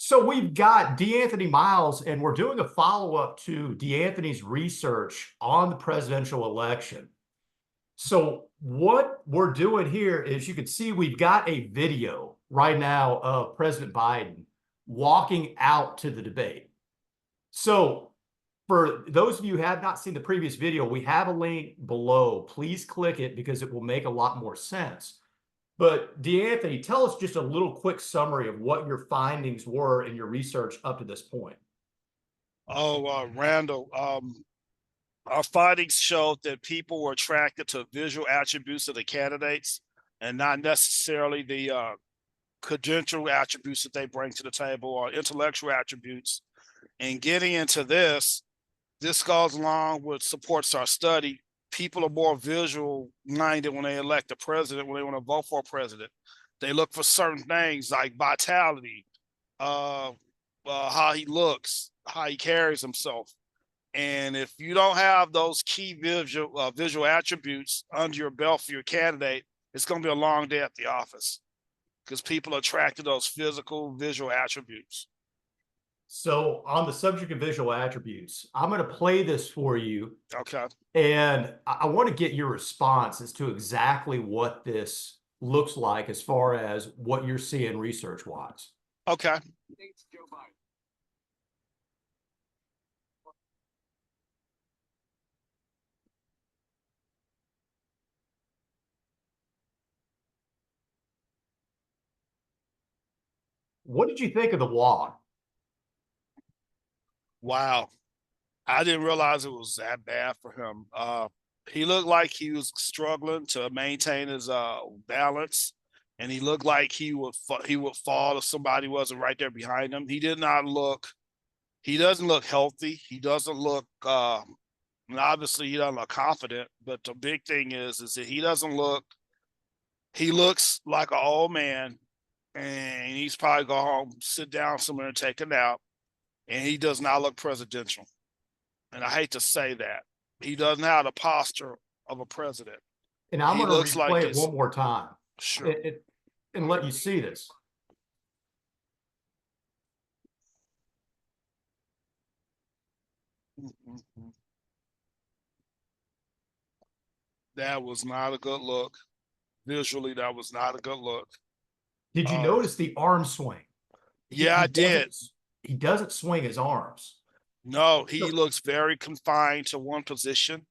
So we've got DeAnthony Miles, and we're doing a follow-up to DeAnthony's research on the presidential election. So what we're doing here is you can see we've got a video right now of President Biden walking out to the debate. So for those of you who have not seen the previous video, we have a link below. Please click it because it will make a lot more sense. But DeAnthony, tell us just a little quick summary of what your findings were in your research up to this point. Randall, our findings showed that people were attracted to visual attributes of the candidates and not necessarily the credential attributes that they bring to the table or intellectual attributes. And getting into this goes along with supports our study. People are more visual minded when they elect a president, when they want to vote for a president. They look for certain things like vitality, how he looks, how he carries himself. And if you don't have those key visual attributes under your belt for your candidate, it's going to be a long day at the office because people are attracted to those physical visual attributes. So on the subject of visual attributes, I'm going to play this for you. Okay. And I want to get your response as to exactly what this looks like as far as what you're seeing research-wise. Okay. What did you think of the walk? Wow. I didn't realize it was that bad for him. He looked like he was struggling to maintain his balance, and he looked like he would fall if somebody wasn't right there behind him. He doesn't look healthy. He doesn't look and obviously he doesn't look confident, but the big thing is that he looks like an old man, and he's probably go home, sit down somewhere and take a nap, and he does not look presidential. And I hate to say that. He doesn't have the posture of a president. And I'm going to replay it one more time. Sure. And let you see this. That was not a good look. Visually, that was not a good look. Did you notice the arm swing? Yeah, I did. He doesn't swing his arms. No, he looks very confined to one position,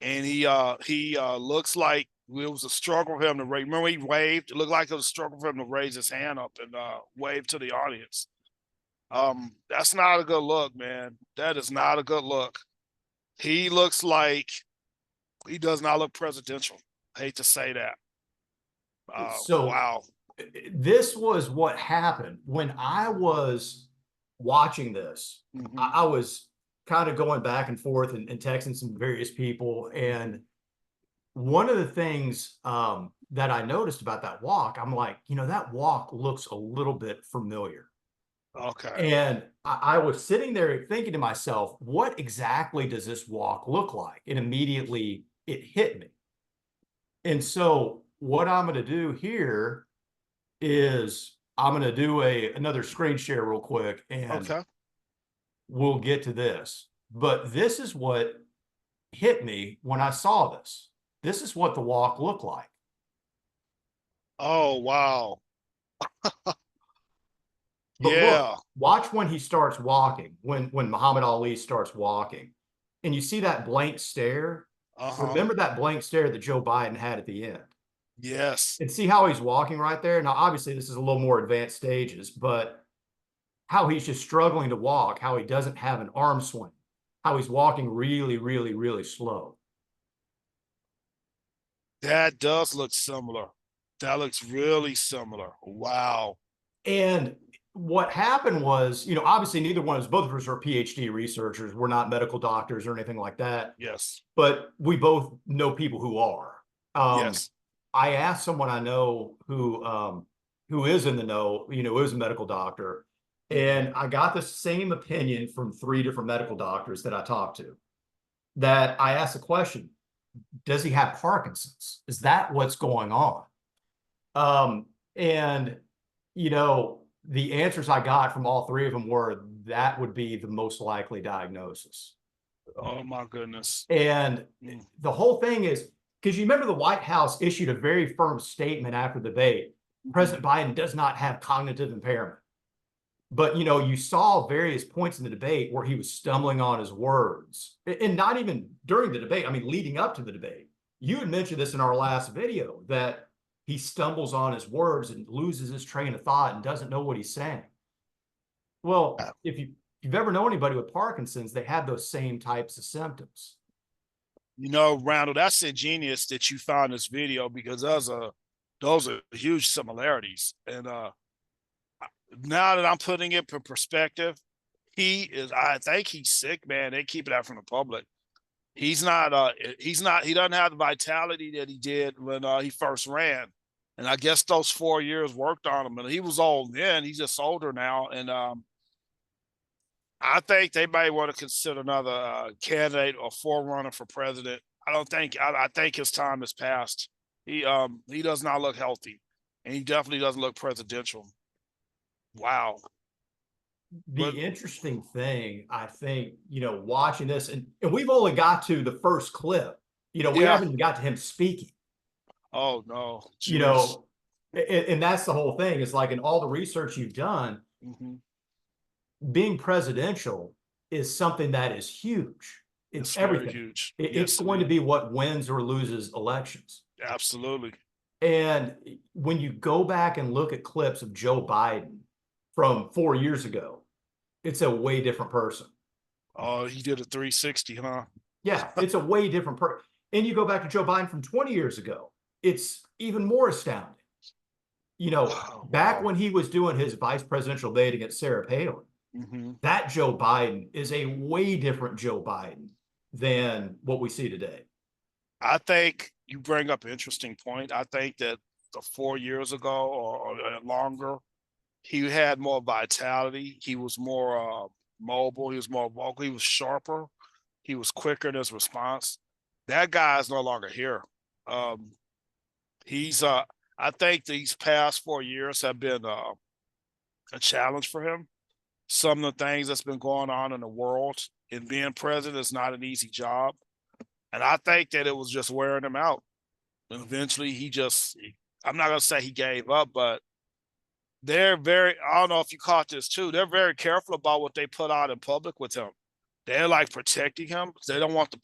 and he looks like it was a struggle for him to raise. Remember, he waved. It looked like it was a struggle for him to raise his hand up and wave to the audience. That's not a good look, man. That is not a good look. He looks like he does not look presidential. I hate to say that. Wow. This was what happened when I was watching this. I was kind of going back and forth and texting some various people. And one of the things that I noticed about that walk, I'm like, that walk looks a little bit familiar. Okay. And I was sitting there thinking to myself, what exactly does this walk look like? And immediately it hit me. And so what I'm going to do here is I'm going to do another screen share real quick, and we'll get to this. But this is what hit me when I saw this. This is what the walk looked like. Oh, wow. But look, watch when he starts walking, when Muhammad Ali starts walking, and you see that blank stare. Remember that blank stare that Joe Biden had at the end? Yes. And see how he's walking right there? Now, obviously, this is a little more advanced stages, but how he's just struggling to walk, how he doesn't have an arm swing, how he's walking really, really, really slow. That does look similar. That looks really similar. Wow. And what happened was, obviously neither one of us, both of us are PhD researchers. We're not medical doctors or anything like that. Yes. But we both know people who are. Yes. I asked someone I know who is in the know, who is a medical doctor, and I got the same opinion from 3 different medical doctors that I talked to. That I asked the question, does he have Parkinson's? Is that what's going on? And the answers I got from all three of them were that would be the most likely diagnosis. Oh my goodness. And Mm. the whole thing is because you remember the White House issued a very firm statement after the debate. President Biden does not have cognitive impairment. But you saw various points in the debate where he was stumbling on his words, and not even during the debate. I mean, leading up to the debate. You had mentioned this in our last video that he stumbles on his words and loses his train of thought and doesn't know what he's saying. Well, if you've ever known anybody with Parkinson's, they have those same types of symptoms. Randall, that's ingenious that you found this video because those are huge similarities. And now that I'm putting it in perspective, I think he's sick, man. They keep it out from the public. He doesn't have the vitality that he did when he first ran. And I guess those 4 years worked on him. And he was old then. He's just older now. And I think they may want to consider another candidate or forerunner for president. I think his time has passed. He does not look healthy. And he definitely doesn't look presidential. Wow. The interesting thing, I think, watching this, and we've only got to the first clip. We haven't even got to him speaking. Oh no. Jeez. And that's the whole thing. Is like in all the research you've done, being presidential is something that is huge. It's everything. Huge. It's going to be what wins or loses elections. Absolutely. And when you go back and look at clips of Joe Biden from 4 years ago, it's a way different person. Oh, he did a 360, huh? Yeah, it's a way different person. And you go back to Joe Biden from 20 years ago, it's even more astounding. Back when he was doing his vice presidential debate against Sarah Palin, that Joe Biden is a way different Joe Biden than what we see today. I think you bring up an interesting point. I think that 4 years ago or longer, he had more vitality. He was more mobile. He was more vocal. He was sharper. He was quicker in his response. That guy is no longer here. I think these past 4 years have been a challenge for him. Some of the things that's been going on in the world and being president is not an easy job. And I think that it was just wearing him out. And eventually I'm not going to say he gave up, but I don't know if you caught this too. They're very careful about what they put out in public with him. They're like protecting him. They don't want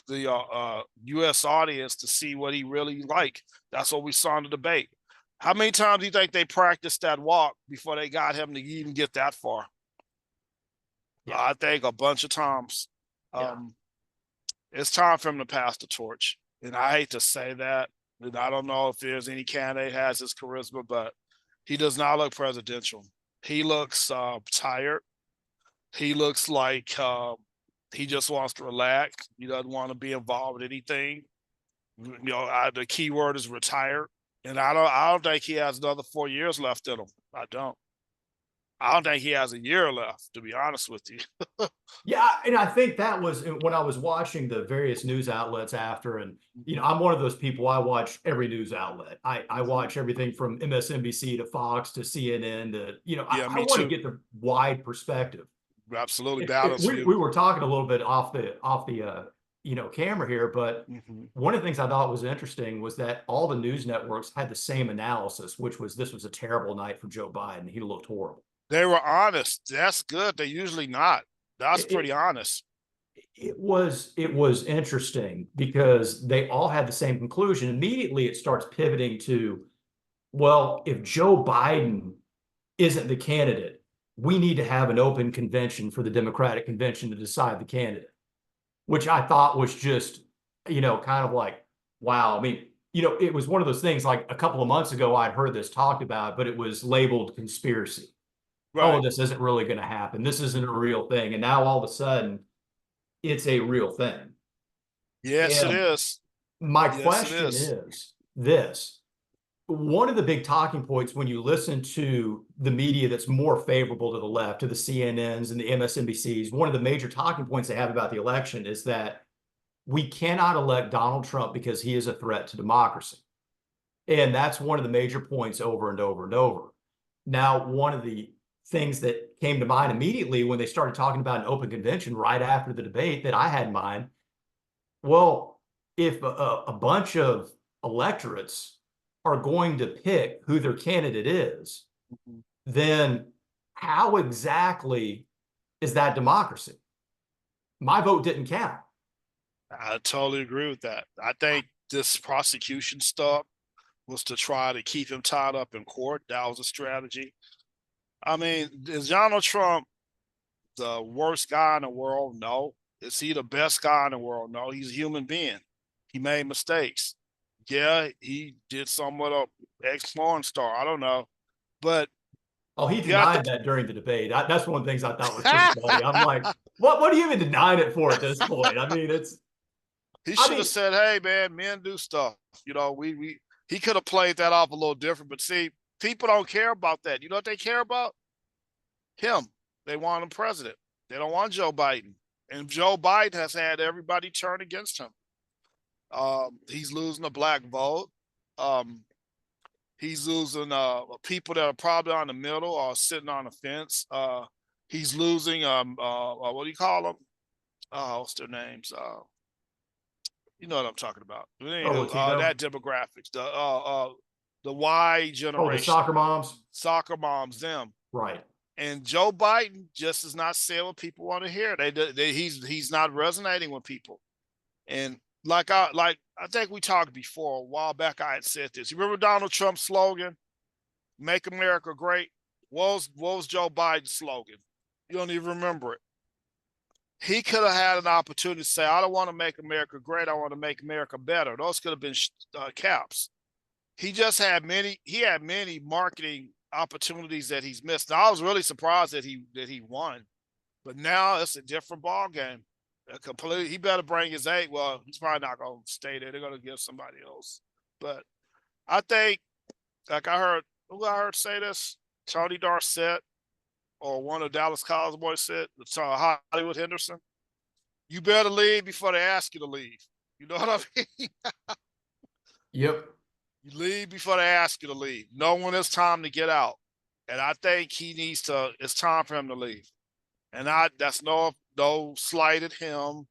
the U.S. audience to see what he really like. That's what we saw in the debate. How many times do you think they practiced that walk before they got him to even get that far? Yeah. I think a bunch of times. It's time for him to pass the torch. And I hate to say that. And I don't know if there's any candidate has his charisma, but he does not look presidential. He looks tired. He looks like he just wants to relax. He doesn't want to be involved in anything. The key word is retired. And I don't think he has another 4 years left in him. I don't think he has a year left, to be honest with you. Yeah, and I think that was when I was watching the various news outlets after, and I'm one of those people. I watch every news outlet. I watch everything from MSNBC to Fox to CNN to I want to get the wide perspective. Absolutely, we were talking a little bit off the camera here, but one of the things I thought was interesting was that all the news networks had the same analysis, which was this was a terrible night for Joe Biden. He looked horrible. They were honest. That's good. They're usually not. That's pretty honest. It was interesting because they all had the same conclusion. Immediately, it starts pivoting to, well, if Joe Biden isn't the candidate, we need to have an open convention for the Democratic convention to decide the candidate, which I thought was just, kind of like, wow. I mean, it was one of those things like a couple of months ago, I'd heard this talked about, but it was labeled conspiracy. Right. Oh, this isn't really going to happen. This isn't a real thing. And now all of a sudden, it's a real thing. Yes, it is. My question is this. One of the big talking points when you listen to the media that's more favorable to the left, to the CNNs and the MSNBCs, one of the major talking points they have about the election is that we cannot elect Donald Trump because he is a threat to democracy. And that's one of the major points over and over and over. Now, one of the things that came to mind immediately when they started talking about an open convention right after the debate that I had in mind, well, if a bunch of electorates are going to pick who their candidate is, Mhm. then how exactly is that democracy? My vote didn't count. I totally agree with that. I think this prosecution stuff was to try to keep him tied up in court. That was a strategy. I mean, is Donald Trump the worst guy in the world? No. Is he the best guy in the world? No. He's a human being. He made mistakes. Yeah, he did somewhat of ex-porn star. I don't know. But Oh, he you have to denied that during the debate. That's one of the things I thought was pretty funny. I'm like, what are you even denying it for at this point? I mean, he I should have mean, said, "Hey, man, men do stuff." We he could have played that off a little different. But see, people don't care about that. You know what they care about? Him. They want him president. They don't want Joe Biden, and Joe Biden has had everybody turn against him. He's losing the black vote. Um, he's losing people that are probably on the middle or sitting on the fence. He's losing what do you call them? What's their names? You know what I'm talking about. oh, Anywho, Latino. that demographics, the Y Oh, the generation, soccer moms. soccer moms, them. Right. And Joe Biden just is not saying what people want to hear. He's not resonating with people. And I think we talked before a while back. I had said this. You remember Donald Trump's slogan, "Make America Great"? What was Joe Biden's slogan? You don't even remember it. He could have had an opportunity to say, "I don't want to make America great. I want to make America better." Those could have been caps. He just had many. He had many marketing opportunities that he's missed. Now, I was really surprised that he won, but now it's a different ball game. Completely, he better bring his eight. Well, he's probably not going to stay there. They're going to give somebody else. But I think, like I heard, who I heard say this, Tony Dorsett or one of Dallas Cowboys said, Hollywood Henderson. You better leave before they ask you to leave. You know what I mean? Yep. You leave before they ask you to leave. No one has time to get out. And I think he needs to, it's time for him to leave. And that's no slight at him.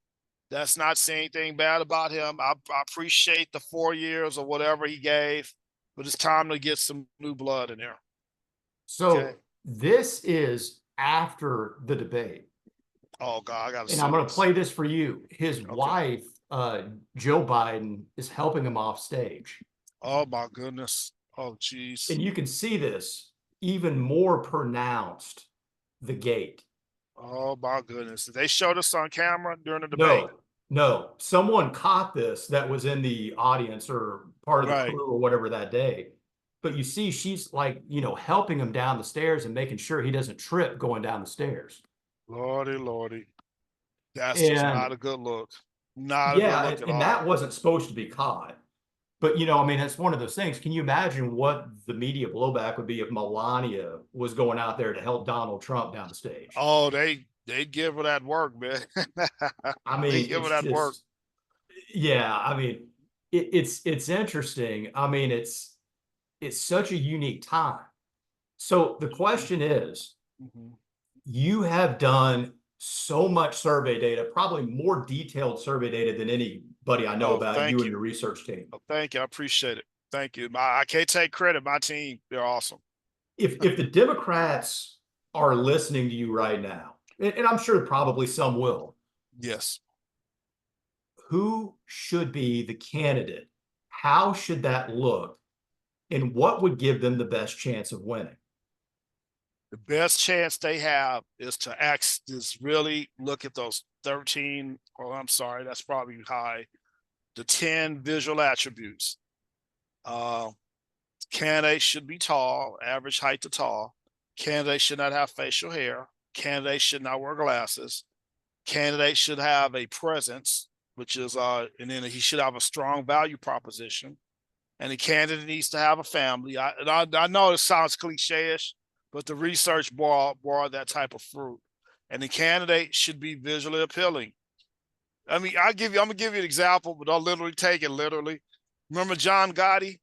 That's not saying anything bad about him. I appreciate the 4 years or whatever he gave, but it's time to get some new blood in there. Okay. So this is after the debate. Oh God, I gotta And I'm see going to this. play this for you. His Okay. wife, Joe Biden, is helping him off stage. Oh my goodness. Oh geez. And you can see this even more pronounced, the gate. Oh my goodness. Did they show this on camera during the debate? No, no. Someone caught this that was in the audience or part of the Right. crew or whatever that day. But you see, she's like, helping him down the stairs and making sure he doesn't trip going down the stairs. Lordy, Lordy. That's just And not a good look. Not a good yeah, look at and all. that wasn't supposed to be caught. But I mean, it's one of those things. Can you imagine what the media blowback would be if Melania was going out there to help Donald Trump down the stage? Oh, they'd give her that work, man. I They mean, give her it's that work. just, yeah. I mean, it's interesting. I mean, it's such a unique time. So the question is, Mhm. you have done so much survey data, probably more detailed survey data than anybody I know Oh, about, you thank and you. your research team. Oh, thank you. I appreciate it. Thank you. I can't take credit. My team, they're awesome. If the Democrats are listening to you right now, and I'm sure probably some will, Yes. who should be the candidate? How should that look? And what would give them the best chance of winning? The best chance they have is really look at those 13, or I'm sorry, that's probably high, the 10 visual attributes. Uh, Candidates should be tall, average height to tall. Candidates should not have facial hair. Candidates should not wear glasses. Candidates should have a presence, which is and then he should have a strong value proposition. And the candidate needs to have a family. I know it sounds cliche-ish, but the research bore that type of fruit. And the candidate should be visually appealing. I mean, I'm gonna give you an example, but I'll literally take it literally. Remember John Gotti?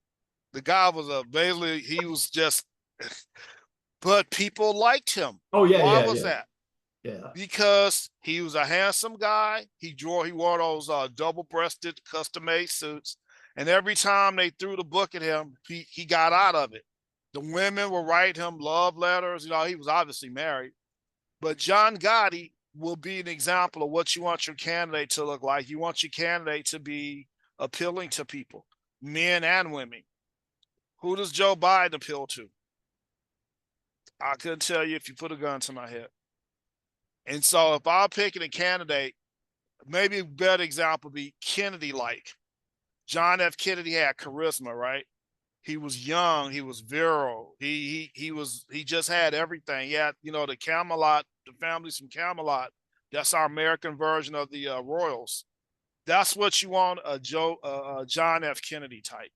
The guy was basically he was just but people liked him. Oh yeah, Why yeah, was yeah, that? yeah. Because he was a handsome guy. He wore those double-breasted custom-made suits, and every time they threw the book at him, he got out of it. The women would write him love letters. You know, he was obviously married, but John Gotti will be an example of what you want your candidate to look like. You want your candidate to be appealing to people, men and women. Who does Joe Biden appeal to? I couldn't tell you if you put a gun to my head. And so if I'm picking a candidate, maybe a better example would be Kennedy like. John F. Kennedy had charisma, right? He was young, he was virile, he just had everything. He had, you know, the Camelot, the families from Camelot. That's our American version of the royals. That's what you want, a John F. Kennedy type.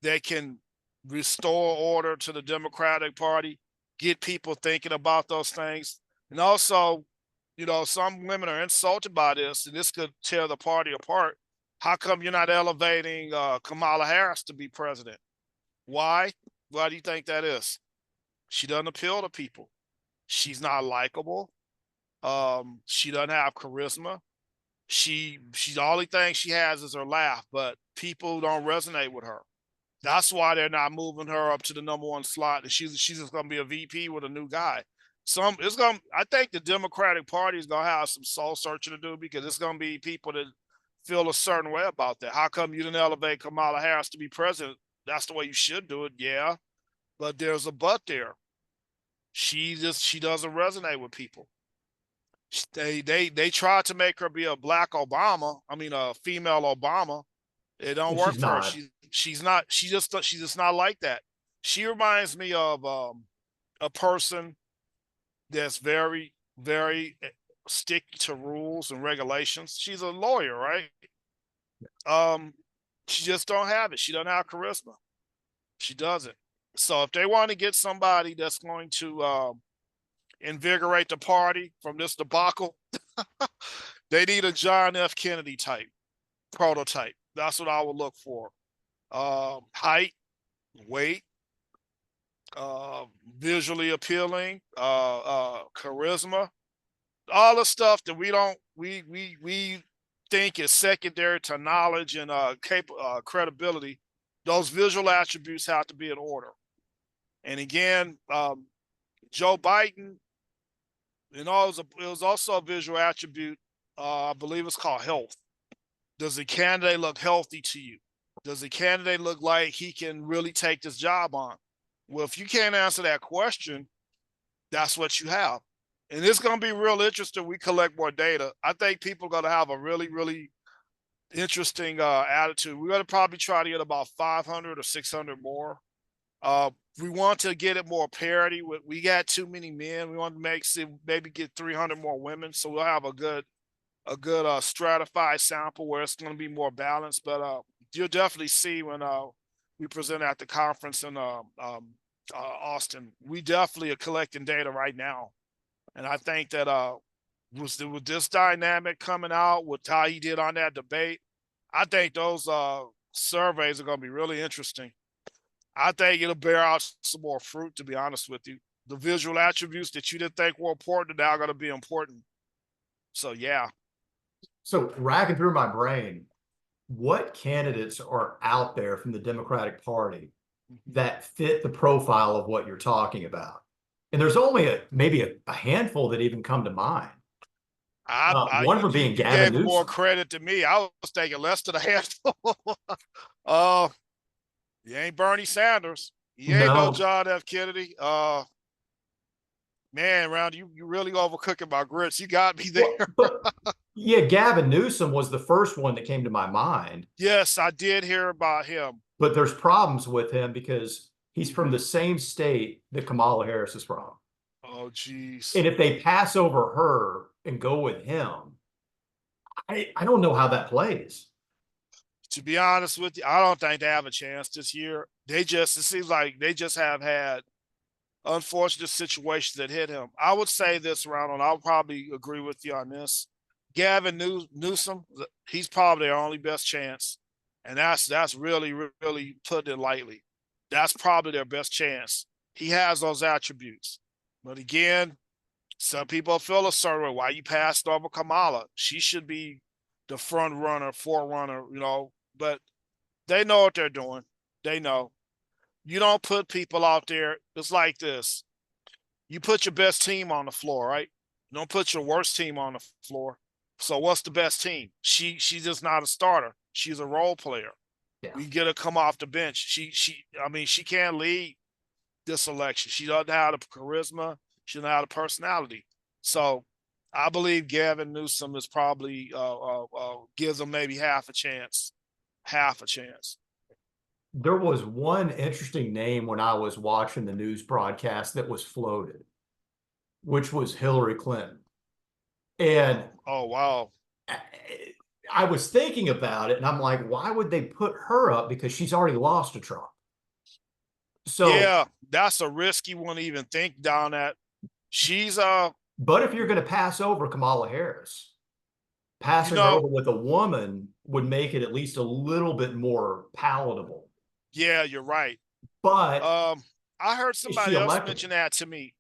They can restore order to the Democratic Party, get people thinking about those things. And also, you know, some women are insulted by this, and this could tear the party apart. How come you're not elevating Kamala Harris to be president? Why? Why do you think that is? She doesn't appeal to people. She's not likable. She doesn't have charisma. She's the only thing she has is her laugh, but people don't resonate with her. That's why they're not moving her up to the #1 slot. And she's just gonna be a VP with a new guy. I think the Democratic Party is gonna have some soul searching to do, because it's gonna be people that feel a certain way about that. How come you didn't elevate Kamala Harris to be president? That's the way you should do it, yeah. But there's a but there. She doesn't resonate with people. They tried to make her be a black Obama. I mean, a female Obama. It don't And work she's for her. not. She's not. She's just not like that. She reminds me of a person that's very sticky to rules and regulations. She's a lawyer, right? Um, she just don't have it. She doesn't have charisma. She doesn't. So if they want to get somebody that's going to invigorate the party from this debacle, they need a John F. Kennedy type prototype. That's what I would look for. Height, weight, uh, visually appealing, charisma, all the stuff that we think is secondary to knowledge and credibility. Those visual attributes have to be in order. And again, Joe Biden, you know, it was also a visual attribute. I believe it's called health. Does the candidate look healthy to you? Does the candidate look like he can really take this job on? Well, if you can't answer that question, that's what you have. And it's going to be real interesting. We collect more data. I think people are going to have a really interesting attitude. We're going to probably try to get about 500 or 600 more. We want to get it more parity. We got too many men. We want to maybe get 300 more women, so we'll have a good stratified sample where it's going to be more balanced. But you'll definitely see when we present at the conference in Austin. We definitely are collecting data right now, and I think that with this dynamic coming out with how he did on that debate, I think those surveys are going to be really interesting. I think it'll bear out some more fruit, to be honest with you. The visual attributes that you didn't think were important are now going to be important. So, yeah. So racking through my brain, what candidates are out there from the Democratic Party that fit the profile of what you're talking about? And there's only maybe a handful that even come to mind. One of them being You Gavin gave him more Newsom. credit to me. I was thinking less than a handful. uh, you ain't Bernie Sanders. You ain't no No, John F. Kennedy. Man, Round, you really overcooking my grits. You got me there. well, but yeah, Gavin Newsom was the first one that came to my mind. Yes, I did hear about him. But there's problems with him because he's from the same state that Kamala Harris is from. Oh, geez. And if they pass over her and go with him, I don't know how that plays. To be honest with you, I don't think they have a chance this year. It seems like they just have had unfortunate situations that hit him. I would say this, Ronald, I'll probably agree with you on this. Gavin Newsom, he's probably our only best chance. And that's really putting it lightly. That's probably their best chance. He has those attributes. But again, some people feel a certain way. Why you passed over Kamala? She should be the front runner, forerunner, but they know what they're doing. They know. You don't put people out there. It's like this. You put your best team on the floor, right? You don't put your worst team on the floor. So what's the best team? She's just not a starter. She's a role player. Yeah. We get her come off the bench. She can't lead this election. She doesn't have the charisma. She doesn't have the personality. So I believe Gavin Newsom is probably gives them maybe half a chance. Half a chance. There was one interesting name when I was watching the news broadcast that was floated, which was Hillary Clinton. And oh wow. I was thinking about it and I'm like, why would they put her up? Because she's already lost to Trump. So yeah, that's a risky one to even think down at. She's but if you're going to pass over Kamala Harris, passing her over with a woman would make it at least a little bit more palatable. Yeah, you're right. But I heard somebody else mention that to me.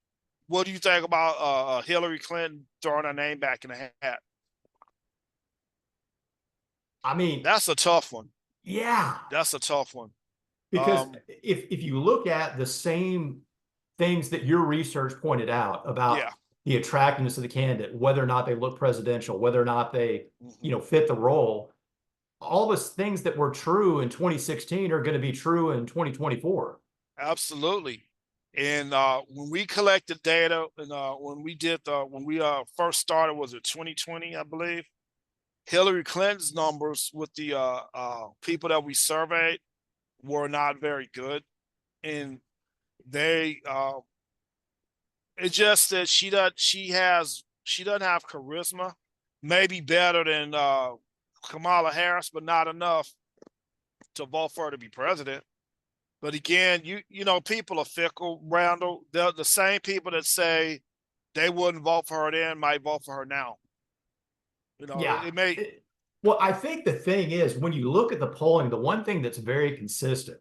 What do you think about Hillary Clinton throwing her name back in the hat? I mean, that's a tough one. Yeah, that's a tough one. Because if you look at the same things that your research pointed out about the attractiveness of the candidate, whether or not they look presidential, whether or not they, fit the role, all those things that were true in 2016 are going to be true in 2024. Absolutely. And when we collected data and when we first started, was it 2020, I believe? Hillary Clinton's numbers with the people that we surveyed were not very good. And they it's just that she doesn't have charisma, maybe better than Kamala Harris, but not enough to vote for her to be president. But again, people are fickle, Randall. They're the same people that say they wouldn't vote for her then might vote for her now. It may. Well, I think the thing is, when you look at the polling, the one thing that's very consistent,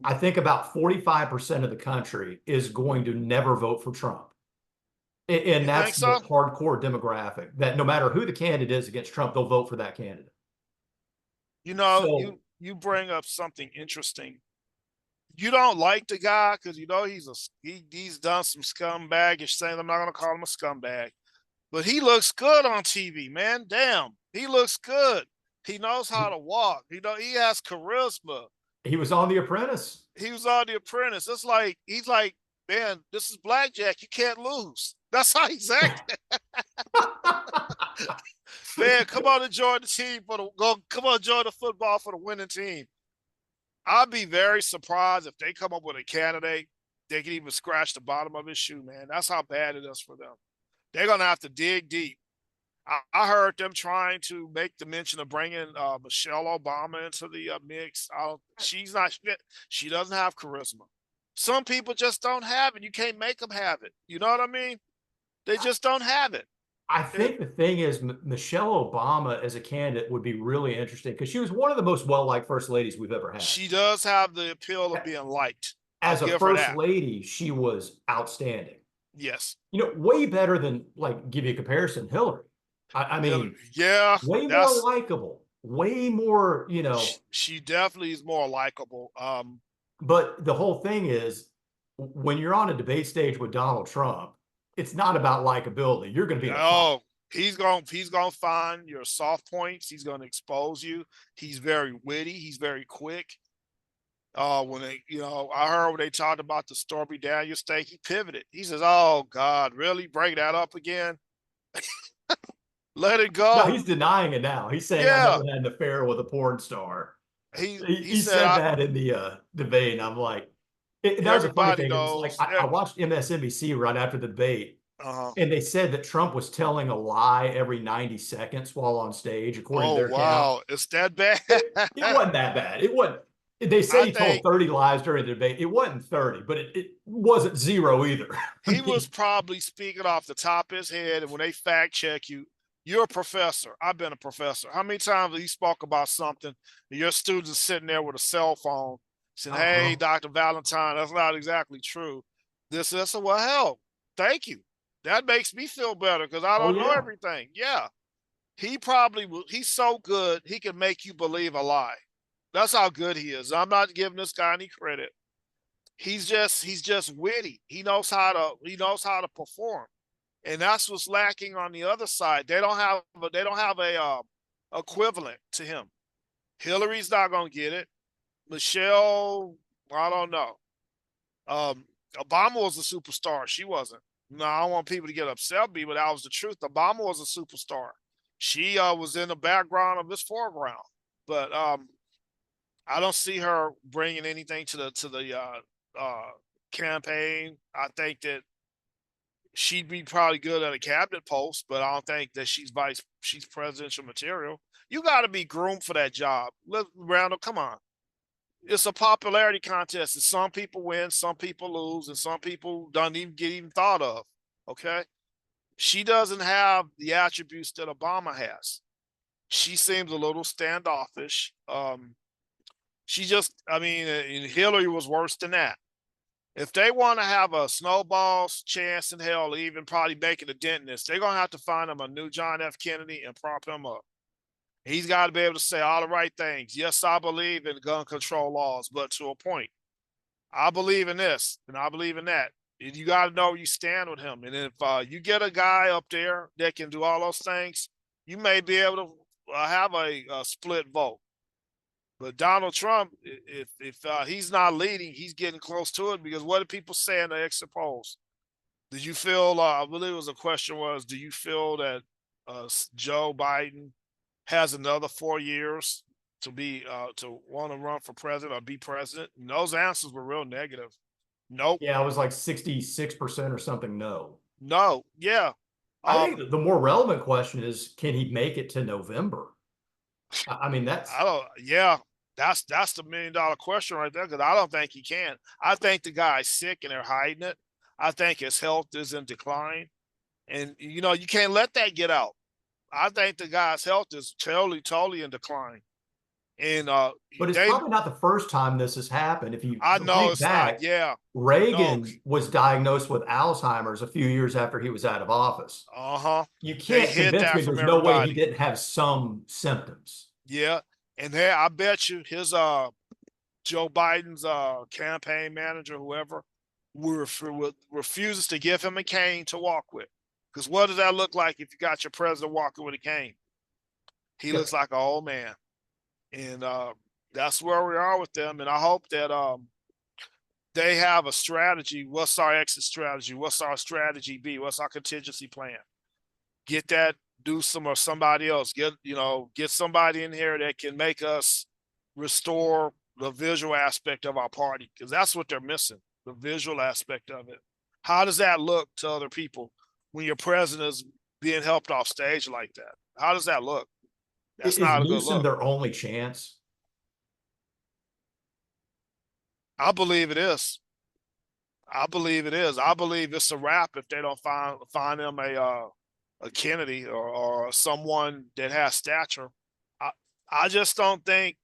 I think about 45% of the country is going to never vote for Trump. And that's the hardcore demographic, that no matter who the candidate is against Trump, they'll vote for that candidate. You bring up something interesting. You don't like the guy because he's done some scumbagish things. I'm not going to call him a scumbag, but he looks good on TV, man. Damn, he looks good. He knows how to walk. He has charisma. He was on The Apprentice. It's like he's like, man, this is blackjack. You can't lose. That's how he's acting. Man, come on and join the team come on, join the football for the winning team. I'd be very surprised if they come up with a candidate they can even scratch the bottom of his shoe, man. That's how bad it is for them. They're gonna have to dig deep. I heard them trying to make the mention of bringing Michelle Obama into the mix. She doesn't have charisma. Some people just don't have it. You can't make them have it. You know what I mean? They just don't have it. I think the thing is, Michelle Obama as a candidate would be really interesting because she was one of the most well-liked first ladies we've ever had. She does have the appeal of being liked. As a first lady, she was outstanding. Yes. Way better than, give you a comparison, Hillary. I mean, way more likable, way more, She definitely is more likable. But the whole thing is, when you're on a debate stage with Donald Trump, it's not about likability. You're going to be he's going to find your soft points. He's going to expose you. He's very witty. He's very quick. I heard when they talked about the Stormy Daniels steak, he pivoted. He says, "Oh God, really? Bring that up again? Let it go." No, he's denying it now. He's saying, "I never had an affair with a porn star." He said that in the debate, and I'm like, that was a funny thing. It's like I watched MSNBC right after the debate, and they said that Trump was telling a lie every 90 seconds while on stage, according to their count. Wow, it's that bad? It wasn't that bad. It wasn't. They say he told 30 lies during the debate. It wasn't 30, but it wasn't 0 either. He was probably speaking off the top of his head, and when they fact check you, you're a professor. I've been a professor. How many times have you spoke about something and your students are sitting there with a cell phone saying, "Hey, Dr. Valentine, that's not exactly true." This, well, hell, thank you. That makes me feel better because I Oh don't know yeah. everything. Yeah. He probably will. He's so good, he can make you believe a lie. That's how good he is. I'm not giving this guy any credit. He's just witty. He knows how to perform. And that's what's lacking on the other side. They don't have a equivalent to him. Hillary's not gonna get it. Michelle, I don't know. Um, Obama was a superstar. She wasn't. No, I don't want people to get upset with me, but that was the truth. Obama was a superstar. She was in the background of his foreground, but I don't see her bringing anything to the campaign. I think that she'd be probably good at a cabinet post, but I don't think that she's presidential material. You got to be groomed for that job. Randall, come on. It's a popularity contest, and some people win, some people lose, and some people don't even get even thought of. Okay, she doesn't have the attributes that Obama has. She seems a little standoffish. I mean, Hillary was worse than that. If they want to have a snowball's chance in hell, even probably making a dent in this, they're gonna have to find him a new John F. Kennedy and prop him up. He's got to be able to say all the right things. Yes, I believe in gun control laws, but to a point. I believe in this and I believe in that. And you got to know where you stand with him. And if you get a guy up there that can do all those things, you may be able to have a split vote. But Donald Trump, if he's not leading, he's getting close to it because what do people say in the exit polls? Did you feel? I believe it was a question was, do you feel that Joe Biden has another 4 years to want to run for president or be president? And those answers were real negative. Nope. Yeah, it was like 66% or something. No. No. Yeah. I Um. think the more relevant question is, can he make it to November? I mean, I don't. Yeah. That's the $1 million question right there because I don't think he can. I think the guy's sick and they're hiding it. I think his health is in decline, and you can't let that get out. I think the guy's health is totally in decline, and but it's they. probably not the first time this has happened. If you I know think it's not. back, Yeah. No. Reagan was diagnosed with Alzheimer's a few years after he was out of office. Uh-huh. You They can't hid convince that me from there's no way he everybody. didn't have some symptoms. Yeah. And there, I bet you his Joe Biden's campaign manager, whoever, refuses to give him a cane to walk with. Because what does that look like if you got your president walking with a cane? He Yep. looks like an old man. And that's where we are with them. And I hope that they have a strategy. What's our exit strategy? What's our strategy B? What's our contingency plan? Get that do some or somebody else get somebody in here that can make us restore the visual aspect of our party because that's what they're missing, the visual aspect of it. How does that look to other people when your president is being helped off stage like that? How does that look? That's Is not a good Newsom look. their only chance? I believe it is. I believe it is. I believe it's a wrap if they don't find him a Kennedy or someone that has stature. I I just don't think.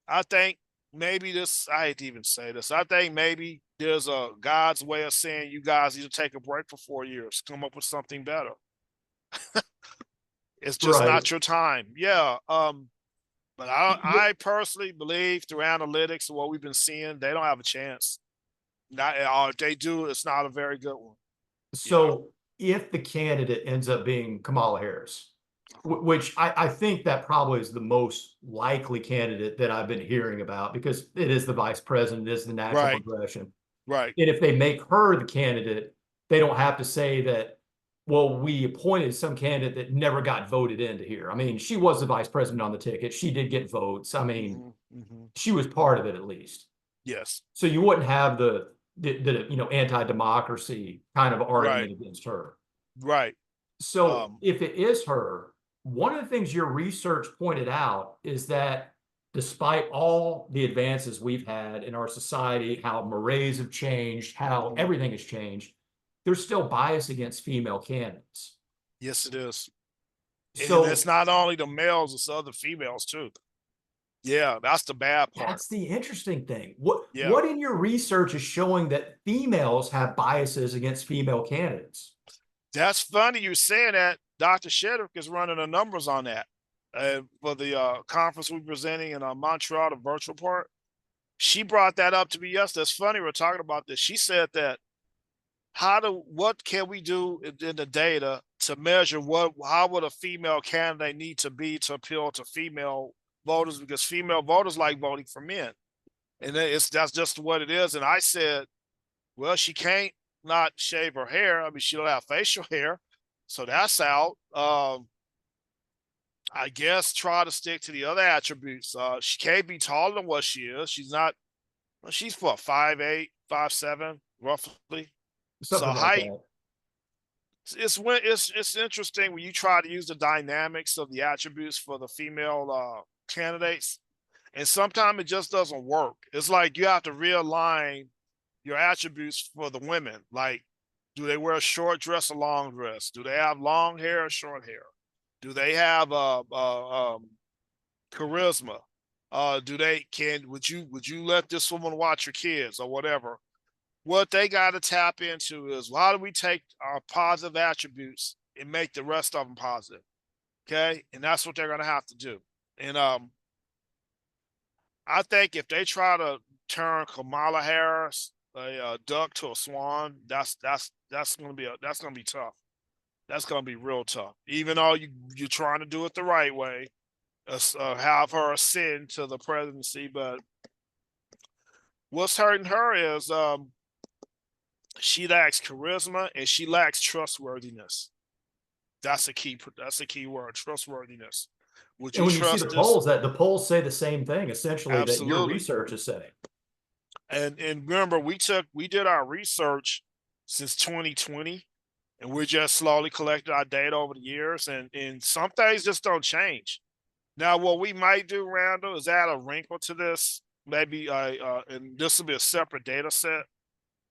I think maybe this. I hate to even say this. I think maybe there's a God's way of saying you guys need to take a break for 4 years, come up with something better. It's just Right. not your time. Yeah. But I personally believe through analytics and what we've been seeing, they don't have a chance. Not or if they do, it's not a very good one. You know. So if the candidate ends up being Kamala Harris, which I think that probably is the most likely candidate that I've been hearing about because it is the vice president, it is the natural Right. progression. Right. And if they make her the candidate, they don't have to say that, well, we appointed some candidate that never got voted into here. I mean, she was the vice president on the ticket. She did get votes. I mean, Mm-hmm. Mm-hmm. she was part of it at least. Yes. So you wouldn't have the anti-democracy kind of Right. argument against her. Right. So Um. if it is her, one of the things your research pointed out is that despite all the advances we've had in our society, how mores have changed, how Mm-hmm. everything has changed, there's still bias against female candidates. Yes, it is. And it's So not only the males; it's other females too. Yeah, that's the bad part. That's the interesting thing. What Yeah, what in your research is showing that females have biases against female candidates? that's funny you saying that. Dr. Shedrick is running the numbers on that for the conference we're presenting in Montreal, the virtual part. She brought that up to me yesterday. It's funny we're talking about this. She said that what can we do in the data to measure how would a female candidate need to be to appeal to female voters, because female voters like voting for men, and that's just what it is. And I said, well, she can't not shave her hair. I mean, she don't have facial hair, so that's out. I guess try to stick to the other attributes. She can't be taller than what she is. She's not. Well, she's what, 5'8", 5'7", roughly. So Something like height. that. It's interesting when you try to use the dynamics of the attributes for the female candidates, and sometimes it just doesn't work. It's like you have to realign your attributes for the women. Like, do they wear a short dress or long dress? Do they have long hair or short hair? Do they have charisma? Do they can would you let this woman watch your kids or whatever? What they got to tap into is, well, how do we take our positive attributes and make the rest of them positive? Okay, and that's what they're gonna have to do. And I think if they try to turn Kamala Harris a duck to a swan, that's gonna be that's gonna be tough. That's gonna be real tough. Even though you're trying to do it the right way, have her ascend to the presidency, but what's hurting her is she lacks charisma and she lacks trustworthiness. That's a key. That's a key word. Trustworthiness. Would And you when you see trust the this? polls, that the polls say the same thing, essentially, that your Absolutely. research is saying. And remember, we did our research since 2020, and we're just slowly collecting our data over the years, and some things just don't change. Now, what we might do, Randall, is add a wrinkle to this. Maybe, and this will be a separate data set.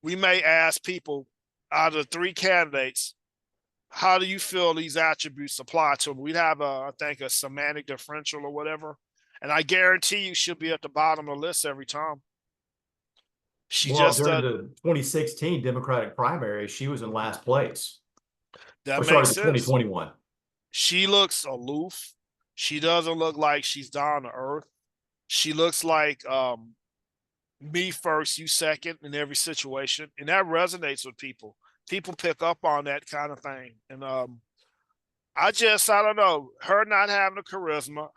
We may ask people, out of the three candidates, how do you feel these attributes apply to them? We'd have I think a semantic differential or whatever, and I guarantee you she'll be at the bottom of the list every time. She Well, just during the 2016 Democratic primary, she was in last place. that Or sorry, makes the sense. 2021. She looks aloof. She doesn't look like she's down to earth. She looks like me first, you second in every situation, and that resonates with people. People pick up on that kind of thing, and I don't know, her not having a charisma,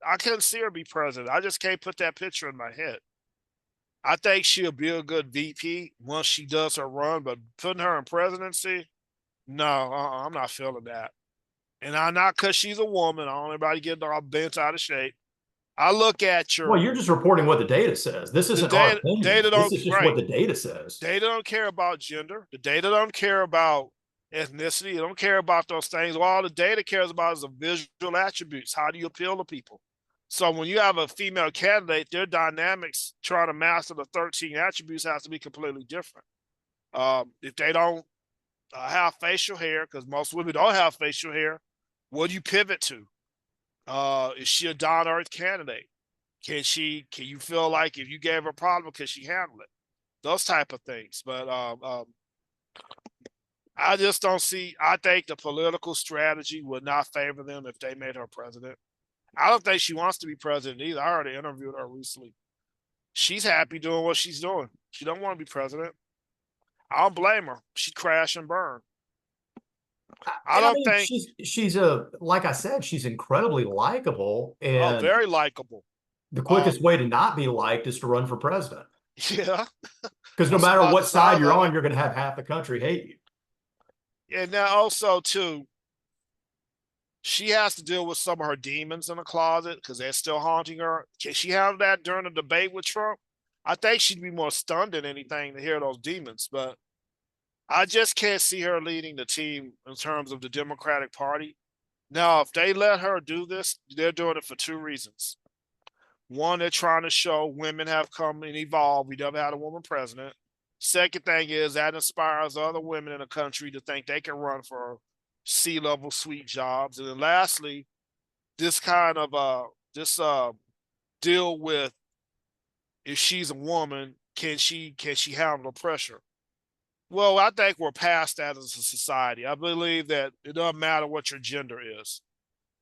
I couldn't see her be president. I just can't put that picture in my head. I think she'll be a good VP once she does her run, but putting her in presidency, no, I'm not feeling that. And I not because she's a woman. I don't want anybody getting all bent out of shape. I look at Well, you're just reporting what the data says. This the isn't our data. opinion. Data This don't is just what right. the data says. Data don't care about gender. The data don't care about ethnicity. They don't care about those things. All the data cares about is the visual attributes. How do you appeal to people? So when you have a female candidate, their dynamics trying to master the 13 attributes has to be completely different. If they don't have facial hair, because most women don't have facial hair, what do you pivot to? Is she a down earth candidate? Can you feel like if you gave her a problem, can she handle it? Those type of things. But I just don't see. I think the political strategy would not favor them if they made her president. I don't think she wants to be president either. I already interviewed her recently. She's happy doing what she's doing. She don't want to be president. I don't blame her. She'd crash and burn. I And I don't mean, think. she's a like I said, she's incredibly likable, Oh, and very likable. the quickest Um, way to not be liked is to run for president. yeah, Because no that's matter about what the side size you're of on, it. you're going to have half the country hate you. And now also too, she has to deal with some of her demons in the closet because they're still haunting her. Can she handle that during the debate with Trump? I think she'd be more stunned than anything to hear those demons, but I just can't see her leading the team in terms of the Democratic Party. Now, if they let her do this, they're doing it for two reasons. One, they're trying to show women have come and evolved. We never had a woman president. Second thing is that inspires other women in the country to think they can run for C-level suite jobs. And then lastly, this kind of this deal with if she's a woman, can she handle the pressure? Well, I think we're past that as a society. I believe that it doesn't matter what your gender is,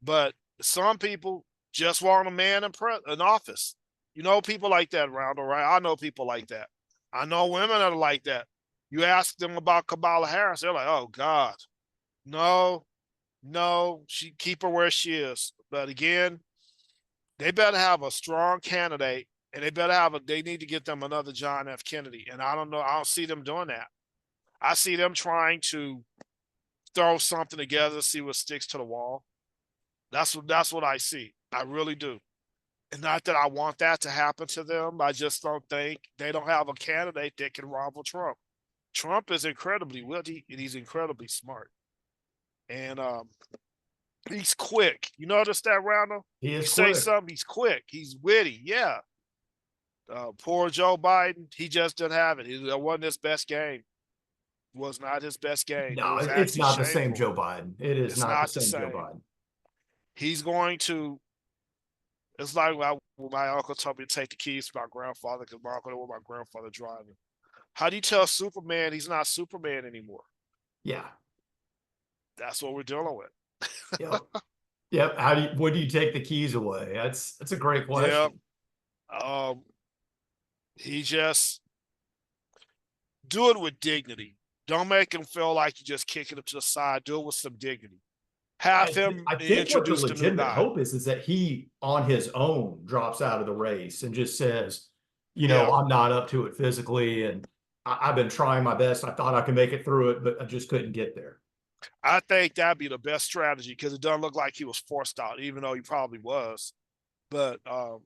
but some people just want a man in office. You know, people like that, Randall, right? I know people like that. I know women that are like that. You ask them about Kamala Harris, they're like, "Oh God, no, no, she keep her where she is." But again, they better have a strong candidate, and they better have a. They need to get them another John F. Kennedy, and I don't know. I don't see them doing that. I see them trying to throw something together, see what sticks to the wall. That's what I see. I really do. And not that I want that to happen to them. I just don't think they don't have a candidate that can rival Trump. Trump is incredibly witty and he's incredibly smart. And he's quick. You notice that, Randall? He You is say quick. something, he's quick. He's witty. Yeah. Poor Joe Biden, he just didn't have it. It wasn't his best game. It was not his best game. It No, was it's actually not the same shameful. Joe Biden. It is It's not the not the same Joe same. Biden. He's going to. It's like when my uncle told me to take the keys to my grandfather because my uncle didn't want my grandfather driving. How do you tell Superman he's not Superman anymore? Yeah. That's what we're dealing with. Yep. Yep. When do you take the keys away? That's a great Yeah. question. Um, he just do it with dignity. Don't make him feel like you're just kicking him to the side. Do it with some dignity. Have him I think what the introduce the new legitimate guy. hope is that he on his own drops out of the race and just says, Yeah. I'm not up to it physically, and I've been trying my best. I thought I could make it through it, but I just couldn't get there. I think that'd be the best strategy because it doesn't look like he was forced out, even though he probably was. But I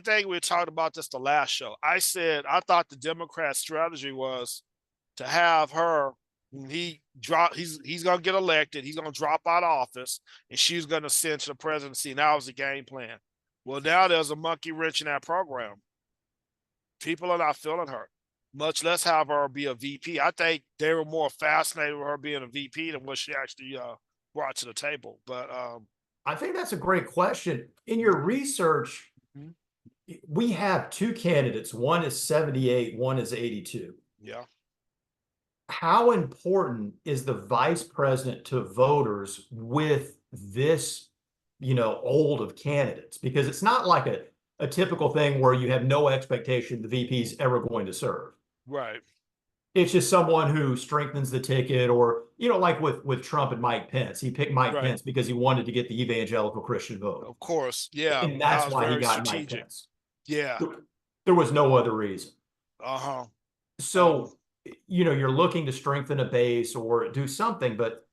think we talked about this the last show. I said I thought the Democrat strategy was to have her when he's gonna get elected, he's gonna drop out of office, and she's gonna ascend to the presidency. And that was the game plan. Well, now there's a monkey wrench in that program. People are not feeling her, much less have her be a VP. I think they were more fascinated with her being a VP than what she actually brought to the table. But I think that's a great question. In your research, we have two candidates. One is 78, one is 82. yeah, How important is the vice president to voters with this, old of candidates? Because it's not like a typical thing where you have no expectation the VP is ever going to serve. right, It's just someone who strengthens the ticket, or, like with Trump and Mike Pence. He picked Mike right. Pence because he wanted to get the evangelical Christian vote. Of course, yeah, And that that's was why he very got Mike strategic. Pence. Yeah, There was no other reason. uh-huh. So, you're looking to strengthen a base or do something, but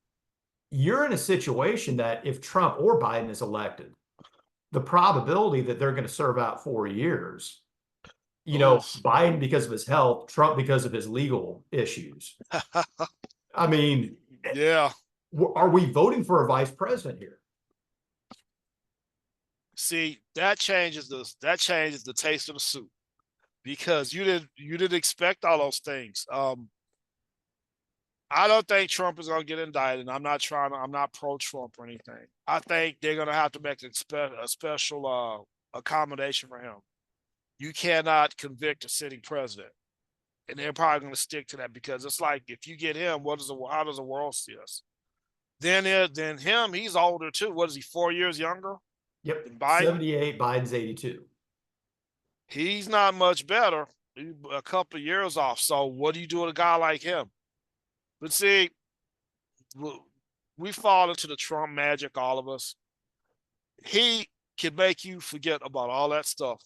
you're in a situation that if Trump or Biden is elected, the probability that they're going to serve out 4 years, Oh, Biden because of his health, Trump because of his legal issues. I mean, yeah. are we voting for a vice president here? See, that changes the taste of the soup because you didn't expect all those things. I don't think Trump is going to get indicted. I'm not pro Trump or anything. I think they're going to have to make a special accommodation for him. You cannot convict a sitting president, and they're probably going to stick to that because it's like if you get him, how does the world see us? Then him, he's older too. What is he? 4 years younger Yep. than Biden. 78, Biden's 82. He's not much better. He's a couple of years off. So what do you do with a guy like him? But see, we fall into the Trump magic, all of us. He can make you forget about all that stuff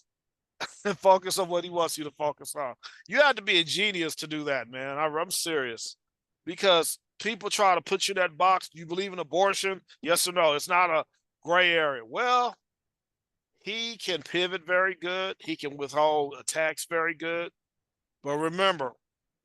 and focus on what he wants you to focus on. You have to be a genius to do that, man. I'm serious. Because people try to put you in that box. Do you believe in abortion? Yes or no? It's not a gray area. Well, he can pivot very good. He can withhold attacks very good. But remember,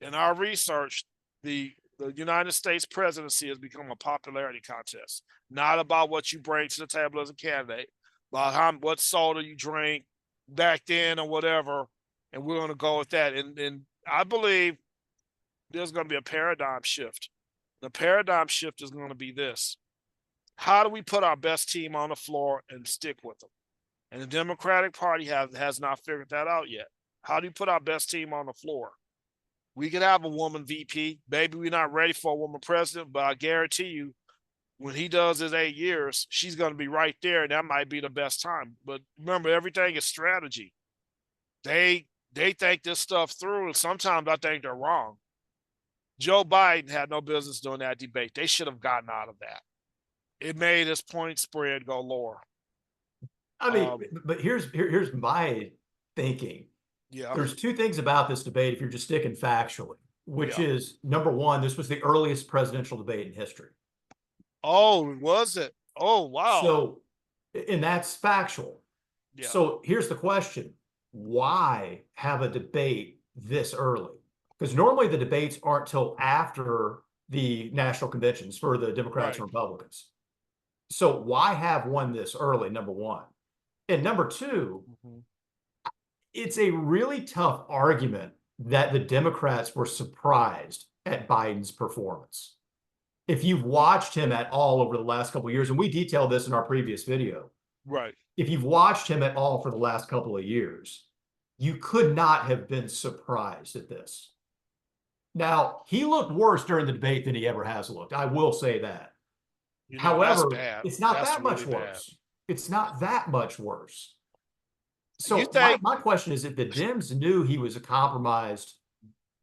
in our research, the United States presidency has become a popularity contest, not about what you bring to the table as a candidate, about what soda you drink back then or whatever. And we're going to go with that. And I believe there's going to be a paradigm shift. The paradigm shift is going to be this. How do we put our best team on the floor and stick with them? And the Democratic Party has not figured that out yet. How do you put our best team on the floor? We could have a woman VP. Maybe we're not ready for a woman president, but I guarantee you, when he does his 8 years, she's going to be right there, and that might be the best time. But remember, everything is strategy. They think this stuff through, and sometimes I think they're wrong. Joe Biden had no business doing that debate. They should have gotten out of that. It made his point spread go lower. I mean, but here's my thinking. Yeah. There's two things about this debate if you're just sticking factually, which is number one, this was the earliest presidential debate in history. Oh, was it? Oh, wow. So, and that's factual. Yeah. So here's the question. Why have a debate this early? Because normally the debates aren't till after the national conventions for the Democrats and Republicans. So why have one this early, number one? And number two, it's a really tough argument that the Democrats were surprised at Biden's performance. If you've watched him at all over the last couple of years, and we detailed this in our previous video, Right. if you've watched him at all for the last couple of years, you could not have been surprised at this. Now, he looked worse during the debate than he ever has looked. I will say that. You know, However, that's it's not that's that really much bad. worse. It's not that much worse. So You think, my question is, if the Dems knew he was a compromised,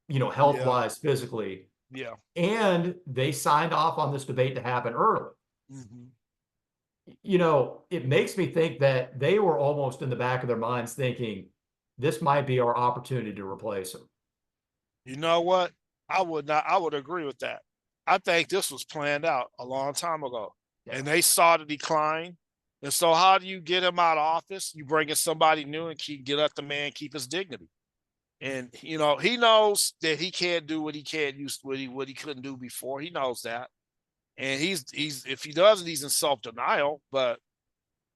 health-wise, physically, yeah. and they signed off on this debate to happen early, it makes me think that they were almost in the back of their minds thinking, this might be our opportunity to replace him. You know what? I would agree with that. I think this was planned out a long time ago. Yeah. And they saw the decline. And so how do you get him out of office? You bring in somebody new and let the man keep his dignity. And he knows that he can't do what he couldn't do before. He knows that. And he's if he doesn't, he's in self-denial, but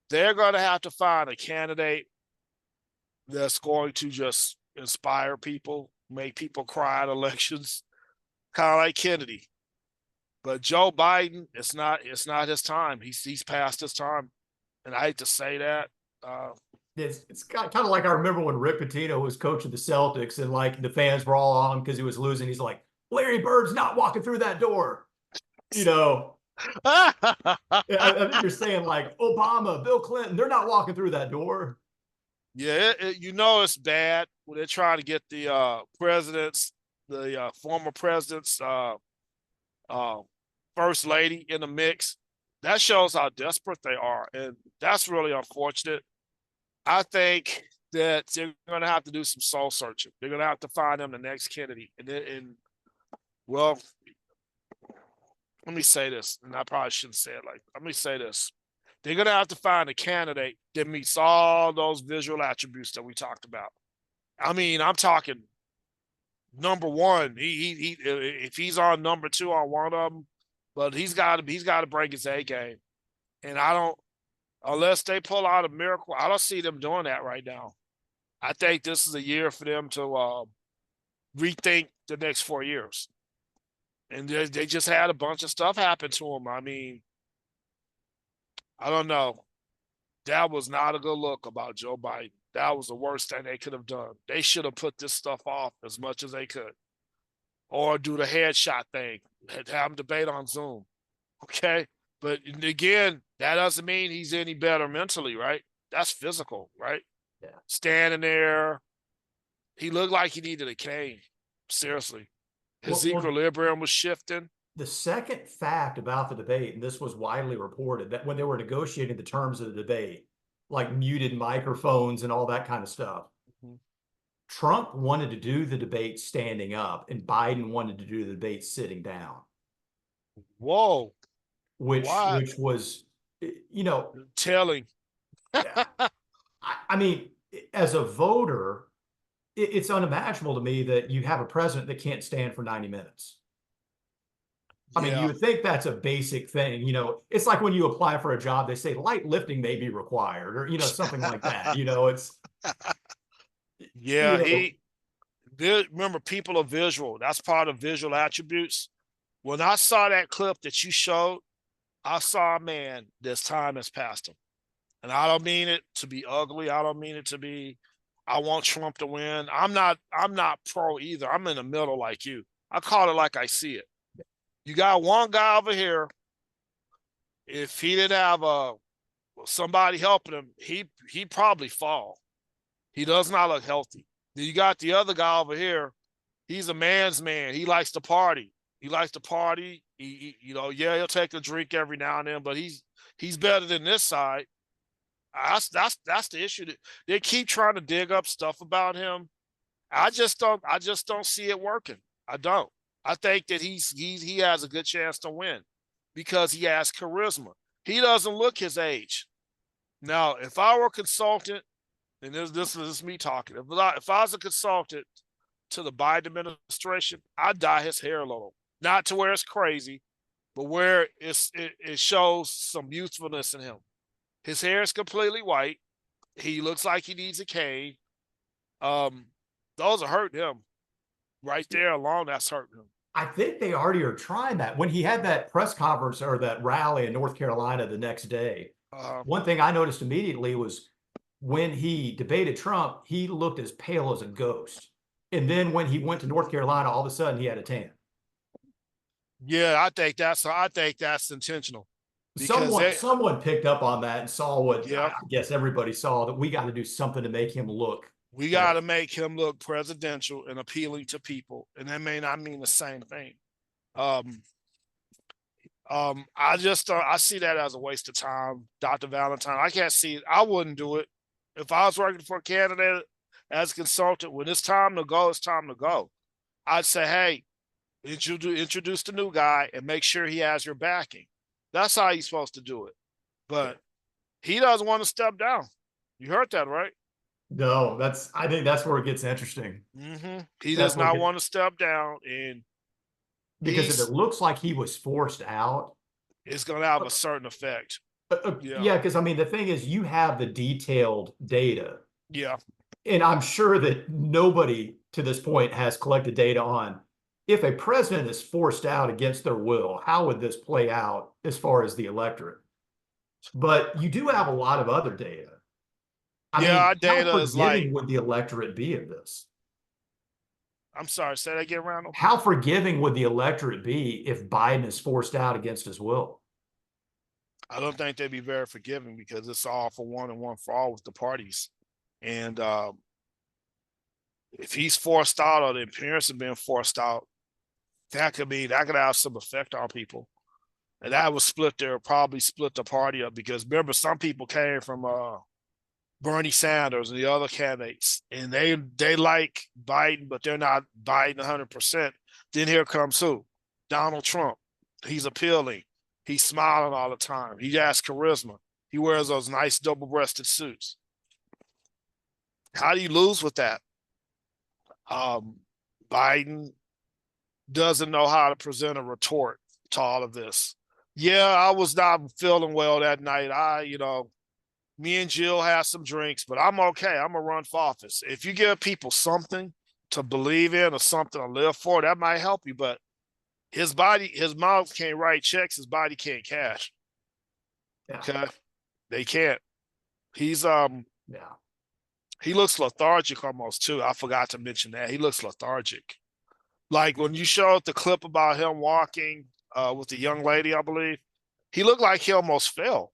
they're gonna have to find a candidate that's going to just inspire people, make people cry at elections, kind of like Kennedy. But Joe Biden, it's not his time. He's past his time. And I hate to say that. It's kind of like I remember when Rick Pitino was coaching the Celtics and like the fans were all on him because he was losing. He's like, Larry Bird's not walking through that door. I think you're saying like Obama, Bill Clinton, they're not walking through that door. Yeah, it's bad when they're trying to get the presidents, the former presidents, first lady in the mix. That shows how desperate they are, and that's really unfortunate. I think that they're going to have to do some soul searching. They're going to have to find them the next Kennedy, well, let me say this, and I probably shouldn't say it let me say this. They're going to have to find a candidate that meets all those visual attributes that we talked about. I mean, I'm talking number one. He if he's on number two on one of them, but he's got to break his A game. And unless they pull out a miracle, I don't see them doing that right now. I think this is a year for them to rethink the next 4 years. And they just had a bunch of stuff happen to them. I mean, I don't know. That was not a good look about Joe Biden. That was the worst thing they could have done. They should have put this stuff off as much as they could. Or do the headshot thing. Have them debate on Zoom. Okay? But again, that doesn't mean he's any better mentally, right? That's physical, right? Yeah. Standing there. He looked like he needed a cane. Seriously. His equilibrium was shifting. The second fact about the debate, and this was widely reported, that when they were negotiating the terms of the debate, like muted microphones and all that kind of stuff, Trump wanted to do the debate standing up, and Biden wanted to do the debate sitting down. Whoa. Which was, telling. I mean, as a voter, it's unimaginable to me that you have a president that can't stand for 90 minutes. I mean, you would think that's a basic thing. It's like when you apply for a job, they say light lifting may be required, or something like that. It's remember, people are visual. That's part of visual attributes. When I saw that clip that you showed, I saw a man this time has passed him. And I don't mean it to be ugly. I don't mean it to be, I want Trump to win. I'm not pro either. I'm in the middle like you. I call it like I see it. You got one guy over here. If he didn't have somebody helping him, he'd probably fall. He does not look healthy. Then you got the other guy over here. He's a man's man. He likes to party. He likes to party. Yeah, he'll take a drink every now and then, but he's better than this side. That's the issue. They keep trying to dig up stuff about him. I just don't see it working. I don't. I think that he has a good chance to win because he has charisma. He doesn't look his age. Now, if I were a consultant, and this is me talking, if I was a consultant to the Biden administration, I'd dye his hair a little, not to where it's crazy, but where it shows some youthfulness in him. His hair is completely white. He looks like he needs a cane. Those are hurting him. Right there alone, that's hurting him. I think they already are trying that. When he had that press conference or that rally in North Carolina the next day, one thing I noticed immediately was when he debated Trump, he looked as pale as a ghost. And then when he went to North Carolina, all of a sudden he had a tan. Yeah, I think that's intentional because Someone picked up on that and saw what yeah, I guess everybody saw, that we got to do something to make him look we like. got to make him look presidential and appealing to people, and that may not mean the same thing. Um, I see that as a waste of time, Dr. Valentine. I can't see it. I wouldn't do it if I was working for a candidate as a consultant. When it's time to go, it's time to go. I'd say, hey, introduce the new guy and make sure he has your backing. That's how he's supposed to do it. But he doesn't want to step down. You heard that, right? No, I think that's where it gets interesting. He does not want to step down, and because if it looks like he was forced out, it's going to have a certain effect. Yeah, because I mean, the thing is, you have the detailed data. Yeah. And I'm sure that nobody to this point has collected data on if a president is forced out against their will, how would this play out as far as the electorate? But you do have a lot of other data. I mean, our data how is like, forgiving would the electorate be of this? I'm sorry, say that again, Randall. How forgiving would the electorate be if Biden is forced out against his will? I don't think they'd be very forgiving because it's all for one and one for all with the parties. And if he's forced out or the appearance of being forced out, that could have some effect on people. And that would probably split the party up because remember, some people came from Bernie Sanders and the other candidates, and they like Biden, but they're not Biden 100%. Then here comes who? Donald Trump. He's appealing. He's smiling all the time. He has charisma. He wears those nice double-breasted suits. How do you lose with that? Biden doesn't know how to present a retort to all of this. Yeah, I was not feeling well that night. Me and Jill had some drinks, but I'm okay. I'm gonna run for office. If you give people something to believe in or something to live for, that might help you. But his mouth can't write checks. His body can't cash. Yeah. Okay, they can't. He's yeah. He looks lethargic almost too. I forgot to mention that he looks lethargic. Like when you showed the clip about him walking with the young lady, I believe he looked like he almost fell.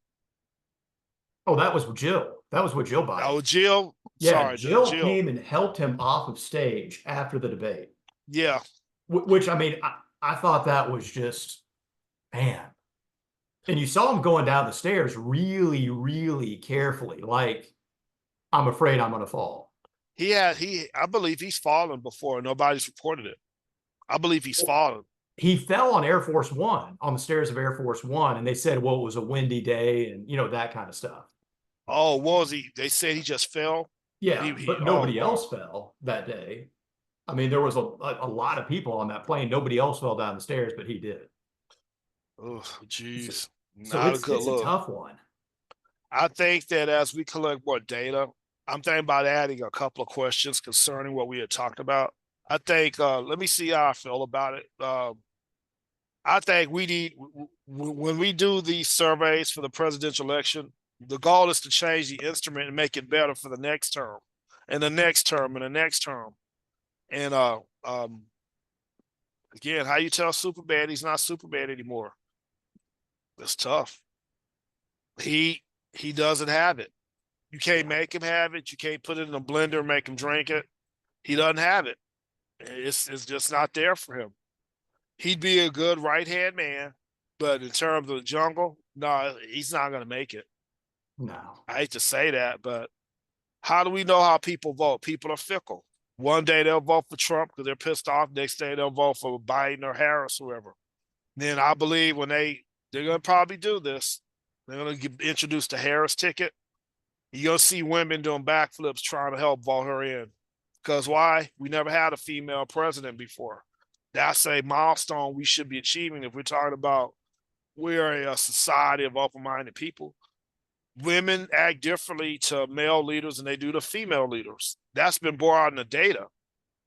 Oh, that was Jill. That was what Jill bought. Oh, Jill. Yeah, sorry, Jill came and helped him off of stage after the debate. Yeah. Which, I mean, I thought that was just, man. And you saw him going down the stairs really, really carefully. Like, I'm afraid I'm going to fall. I believe he's fallen before. Nobody's reported it. I believe he's fallen. He fell on Air Force One, on the stairs of Air Force One, and they said, well, it was a windy day and, that kind of stuff. Oh, what was he? They said he just fell? Yeah, but nobody else fell that day. I mean, there was a lot of people on that plane. Nobody else fell down the stairs, but he did. Oh, jeez. So it's a tough one. I think that as we collect more data, I'm thinking about adding a couple of questions concerning what we had talked about. I think, let me see how I feel about it. I think we need, when we do these surveys for the presidential election, the goal is to change the instrument and make it better for the next term, and the next term, and the next term. And again, how you tell Superbad he's not Superbad anymore? It's tough. He doesn't have it. You can't make him have it. You can't put it in a blender and make him drink it. He doesn't have it. It's just not there for him. He'd be a good right hand man, but in terms of the jungle, no, he's not going to make it. No. I hate to say that, but how do we know how people vote? People are fickle. One day they'll vote for Trump because they're pissed off. Next day they'll vote for Biden or Harris, whoever. Then I believe when they're going to probably do this, they're going to get introduced the Harris ticket. You're going to see women doing backflips trying to help vote her in. Because why? We never had a female president before. That's a milestone we should be achieving if we're talking about we're a society of open-minded people. Women act differently to male leaders than they do to female leaders. That's been borne out in the data.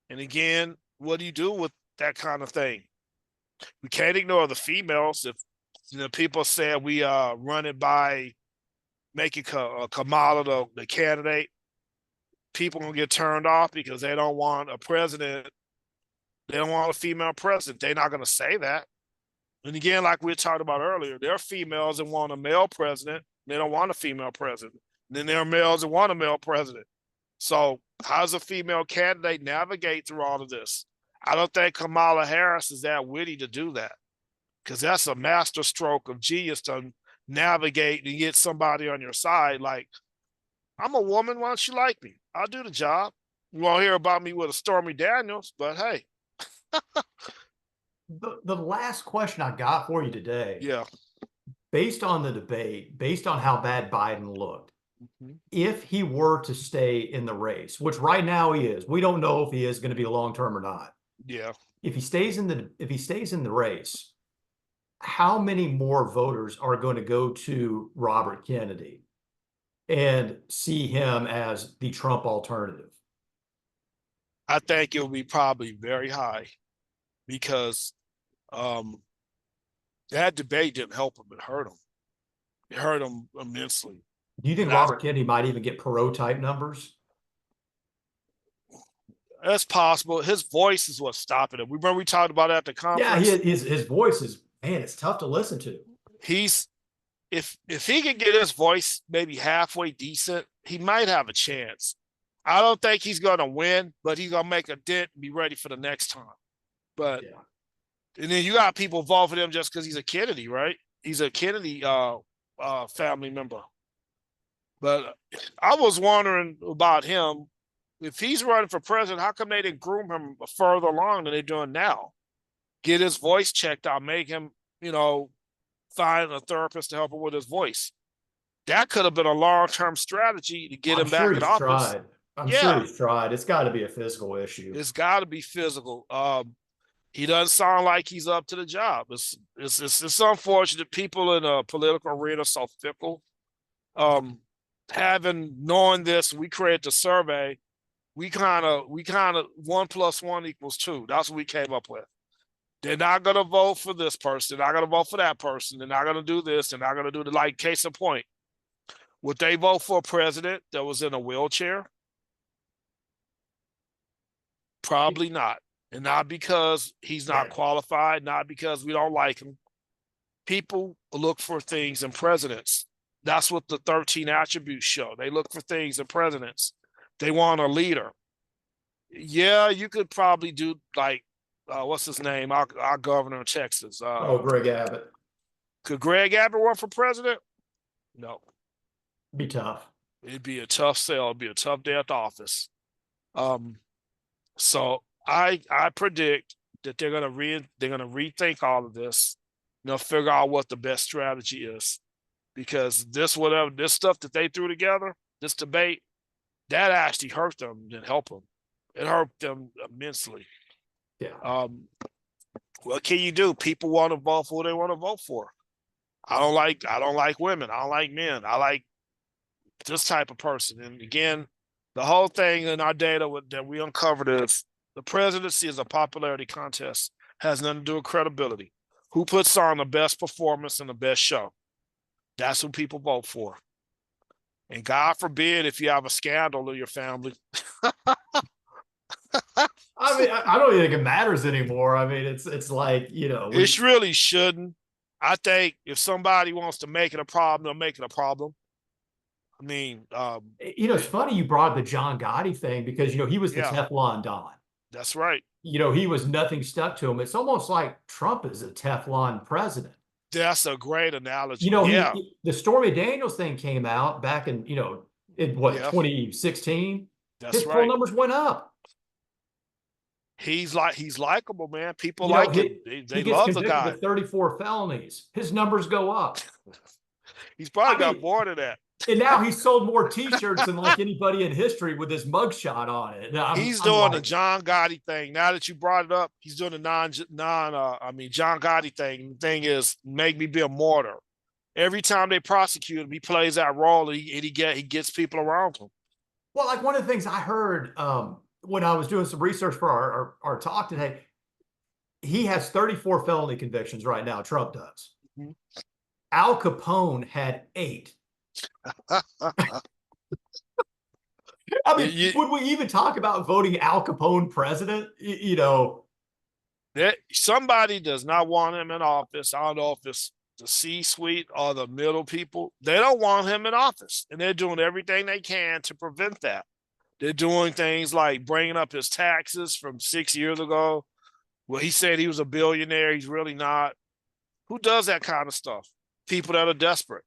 And again, what do you do with that kind of thing? We can't ignore the females. If people say we run it by making Kamala the candidate, people gonna get turned off because they don't want a president. They don't want a female president. They're not gonna say that. And again, like we talked about earlier, there are females that want a male president. They don't want a female president. And then there are males that want a male president. So how does a female candidate navigate through all of this? I don't think Kamala Harris is that witty to do that, because that's a master stroke of genius to navigate and get somebody on your side. Like, I'm a woman. Why don't you like me? I'll do the job. You won't hear about me with a Stormy Daniels, but hey. The last question I got for you today, Yeah. based on the debate, based on how bad Biden looked, if he were to stay in the race, which right now he is, we don't know if he is going to be long-term or not. Yeah. If he stays in the race, how many more voters are going to go to Robert Kennedy and see him as the Trump alternative? I think it'll be probably very high, because that debate didn't help him. It hurt him. It hurt him immensely. Do you think Robert Kennedy might even get Perot type numbers? That's possible. His voice is what's stopping him. Remember we talked about that at the conference? Yeah, his voice is, man, it's tough to listen to. He's if he can get his voice maybe halfway decent, he might have a chance. I don't think he's going to win, but he's going to make a dent and be ready for the next time. But yeah. And then you got people vote for him just because he's a Kennedy, right? He's a Kennedy family member. But I was wondering about him. If he's running for president, how come they didn't groom him further along than they're doing now? Get his voice checked out, make him, find a therapist to help him with his voice. That could have been a long-term strategy to get him back in office. I'm sure he's tried. It's got to be a physical issue. It's got to be physical. He doesn't sound like he's up to the job. It's unfortunate. People in a political arena are so fickle. Knowing this, we created the survey. We kind of 1 + 1 = 2. That's what we came up with. They're not gonna vote for this person. They're not gonna vote for that person. They're not gonna do this. They're not gonna do the, like, case in point. Would they vote for a president that was in a wheelchair? Probably not. And not because he's not qualified, not because we don't like him. People look for things in presidents. That's what the 13 attributes show. They look for things in presidents. They want a leader. Yeah, you could probably do, like, what's his name? Our governor of Texas. Greg Abbott. Could Greg Abbott run for president? No. Be tough. It'd be a tough sell. It'd be a tough day at the office. So I predict that they're gonna rethink all of this. Figure out what the best strategy is, because this stuff that they threw together, this debate, that actually hurt them, didn't help them. It hurt them immensely. Yeah. What can you do? People want to vote for who they want to vote for. I don't like women. I don't like men. I like this type of person. And again, the whole thing in our data that we uncovered is the presidency is a popularity contest. Has nothing to do with credibility. Who puts on the best performance and the best show? That's who people vote for. And God forbid if you have a scandal in your family. I mean, I don't even think it matters anymore. I mean, it's like, It really shouldn't. I think if somebody wants to make it a problem, they'll make it a problem. I mean, it's funny you brought up the John Gotti thing because, he was the yeah, Teflon Don. that's right. He was nothing stuck to him. It's almost like Trump is a Teflon president. That's a great analogy. He Yeah, the Stormy Daniels thing came out back in what, yeah, 2016. His that's poll right. numbers went up. He's likable, man. People You know, like him. he They he gets love the convicted guy. of 34 felonies. His numbers go up. He's probably I got mean, more than that. and now he's sold more T-shirts than like anybody in history with his mugshot on it. And He's I'm doing the like, John Gotti thing. Now that you brought it up, he's doing the John Gotti thing. The thing is, make me be a martyr. Every time they prosecute him, he plays that role and he gets people around him. well, like one of the things I heard when I was doing some research for our talk today, he has 34 felony convictions right now. Trump does. Mhm. Al Capone had 8. I mean, You, would we even talk about voting Al Capone president? somebody does not want him in office. I don't know if it's the C-suite or the middle people. They don't want him in office, and they're doing everything they can to prevent that. They're doing things like bringing up his taxes from 6 years ago. Well, he said he was a billionaire. He's really not. Who does that kind of stuff? People that are desperate.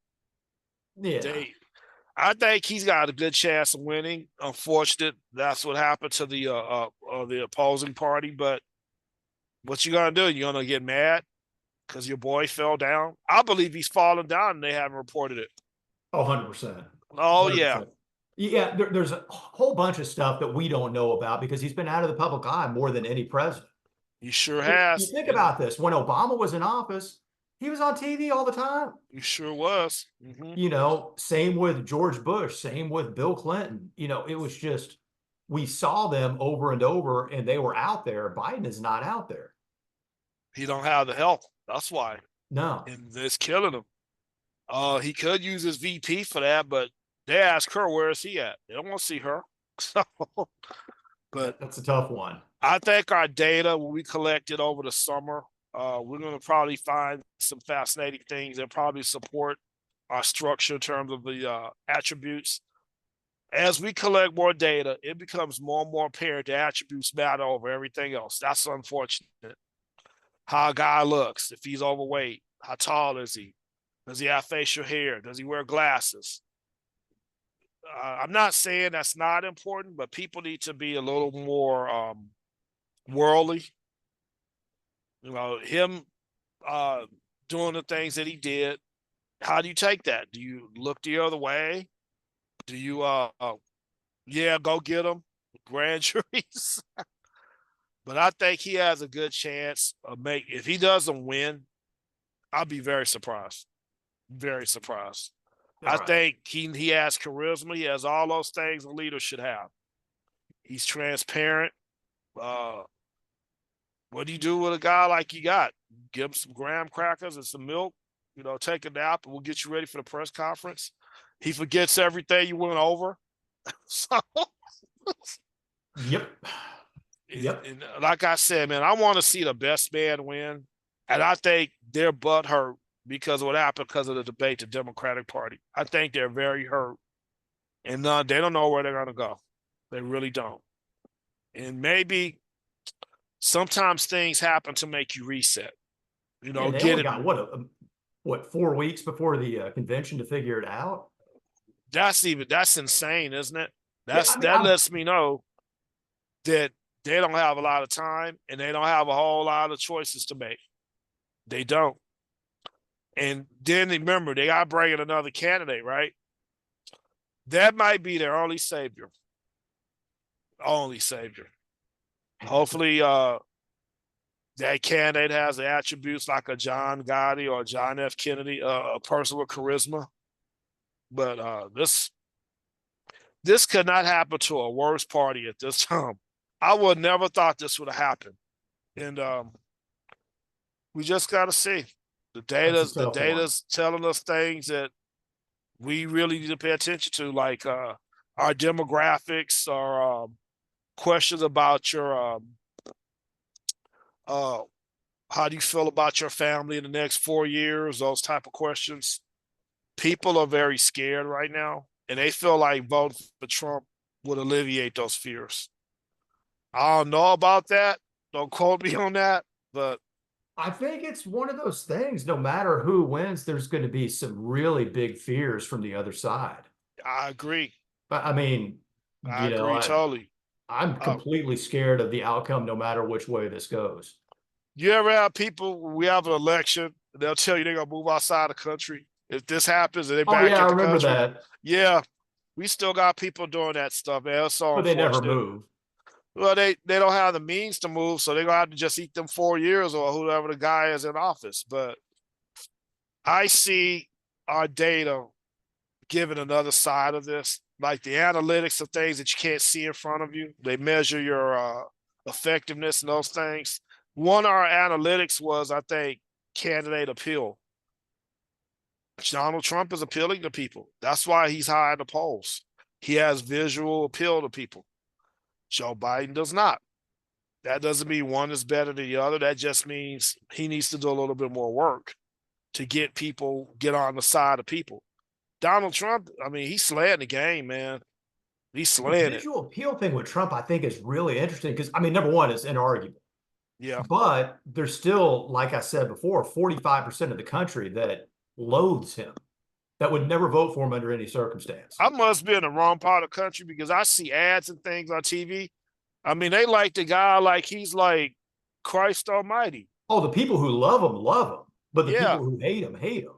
Yeah. I think he's got a good chance of winning. Unfortunate, that's what happened to the opposing party. But what you gonna do? You gonna get mad because your boy fell down? I believe he's fallen down, and they haven't reported it. Oh, 100%. Oh yeah, 100%. Yeah, there's a whole bunch of stuff that we don't know about because he's been out of the public eye more than any president. he sure You has, think and about this. When Obama was in office, he was on TV all the time. he sure was. Mm-hmm. Same with George Bush, same with Bill Clinton. It was just we saw them over and over and they were out there. Biden is not out there. He don't have the health. That's why, No. and it's killing him. He could use his VP for that, but they ask her where is he at. They don't want to see her. So, but That's a tough one. I think our data, when we collected over the summer, we're going to probably find some fascinating things that probably support our structure in terms of the attributes. As we collect more data, it becomes more and more apparent the attributes matter over everything else. That's unfortunate. How a guy looks, if he's overweight, how tall is he? Does he have facial hair? Does he wear glasses? I'm not saying that's not important, but people need to be a little more worldly. Him doing the things that he did. How do you take that? Do you look the other way? Do you go get him? Grand juries. But I think he has a good chance of if he doesn't win, I'll be very surprised. Very surprised. All I right. think he has charisma. He has all those things a leader should have. He's transparent. What do you do with a guy like you got? Give him some graham crackers and some milk. Take a nap, and we'll get you ready for the press conference. He forgets everything you went over. So, Yep. Yep. and like I said, man, I want to see the best man win, and I think they're butthurt because of what happened because of the debate, the Democratic Party. I think they're very hurt, and they don't know where they're going to go. They really don't. And maybe sometimes things happen to make you reset. Yeah, they Get only it. got what 4 weeks before the convention to figure it out. That's insane, isn't it? Yeah, I mean, That lets me know that they don't have a lot of time and they don't have a whole lot of choices to make. They don't. And then remember, they got to bring in another candidate, right? That might be their only savior. Only savior. Hopefully, that candidate has the attributes like a John Gotti or John F. Kennedy, a person with charisma. But this could not happen to a worse party at this time. I would never thought this would have happened. And We just got to see. The That's a data's the tough one. data's telling us things that we really need to pay attention to, like our demographics, our questions about your uh, how do you feel about your family in the next 4 years? Those type of questions. People are very scared right now, and they feel like voting for Trump would alleviate those fears. I don't know about that. Don't quote me on that, but I think it's one of those things, no matter who wins, there's going to be some really big fears from the other side. I agree. But I mean, I you know, agree totally. I'm Uh, completely scared of the outcome, no matter which way this goes. you ever have people, we have an election, they'll tell you they're going to move outside the country. If this happens and they're Oh back yeah, I in the remember country, that, yeah, we still got people doing that stuff, man. It's so but they never unfortunate. move. Well, they don't have the means to move, so they're gonna have to just eat them 4 years or whoever the guy is in office. But I see our data giving another side of this, like the analytics of things that you can't see in front of you. They measure your effectiveness and those things. One of our analytics was, I think, candidate appeal. Donald Trump is appealing to people. That's why he's high in the polls. He has visual appeal to people. Joe Biden does not. That doesn't mean one is better than the other. That just means he needs to do a little bit more work to get on the side of people. Donald Trump, I mean, he's slaying the game, man. He's The slaying it. visual appeal thing with Trump, I think, is really interesting because, I mean, number one, it's inarguable, Yeah. but there's still, like I said before, 45% of the country that loathes him, that would never vote for him under any circumstance. I must be in the wrong part of the country because I see ads and things on TV. I mean, they like the guy like he's like Christ Almighty. Oh, the people who love him, but the Yeah. people who hate him hate him.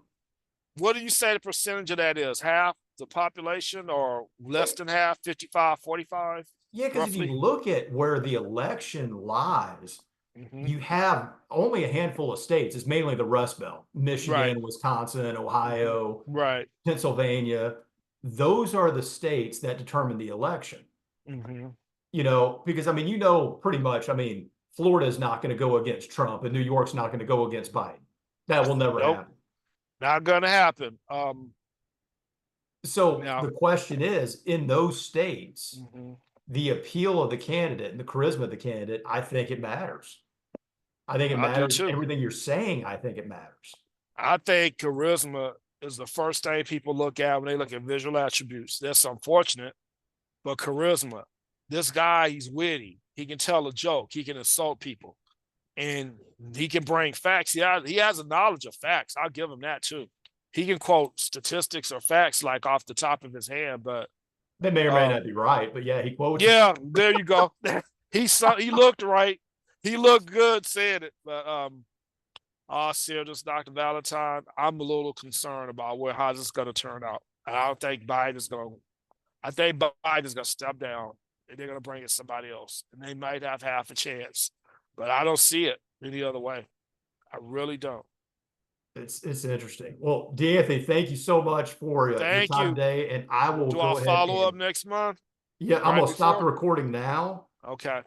What do you say the percentage of that is? Half the population or less than half, 55, 45, Yeah, because if you roughly? look at where the election lies, Mm-hmm. you have only a handful of states. It's mainly the Rust Belt, Right. Michigan, Wisconsin, Mm-hmm. Ohio, Right. Pennsylvania. Those are the states that determine the election. Mm-hmm. Because I mean, pretty much, I mean, Florida is not going to go against Trump and New York's not going to go against Biden. That will never Nope. happen. Not gonna happen. So Now, the question is, in those states, mm-hmm. the appeal of the candidate and the charisma of the candidate, I think it matters. I think it I do matters. too. Everything you're saying, I think it matters. I think charisma is the first thing people look at when they look at visual attributes. That's unfortunate, but charisma. This guy, he's witty. He can tell a joke. He can insult people, and he can bring facts. He has a knowledge of facts. I'll give him that too. He can quote statistics or facts like off the top of his hand, but They may or may um, not be right, but yeah, he quotes them. yeah, there you go. He looked right. He looked good saying it, but serious, Dr. Valentine, I'm a little concerned about how this is going to turn out. I don't think Biden's going to. I think Biden's going to step down, and they're going to bring in somebody else, and they might have half a chance, but I don't see it any other way. I really don't. It's interesting. Well, D'Anthony, thank you so much for your Thank time you. today, and I will Do I go ahead follow up and next month? yeah, I'm Right gonna stop the before? recording now. Okay.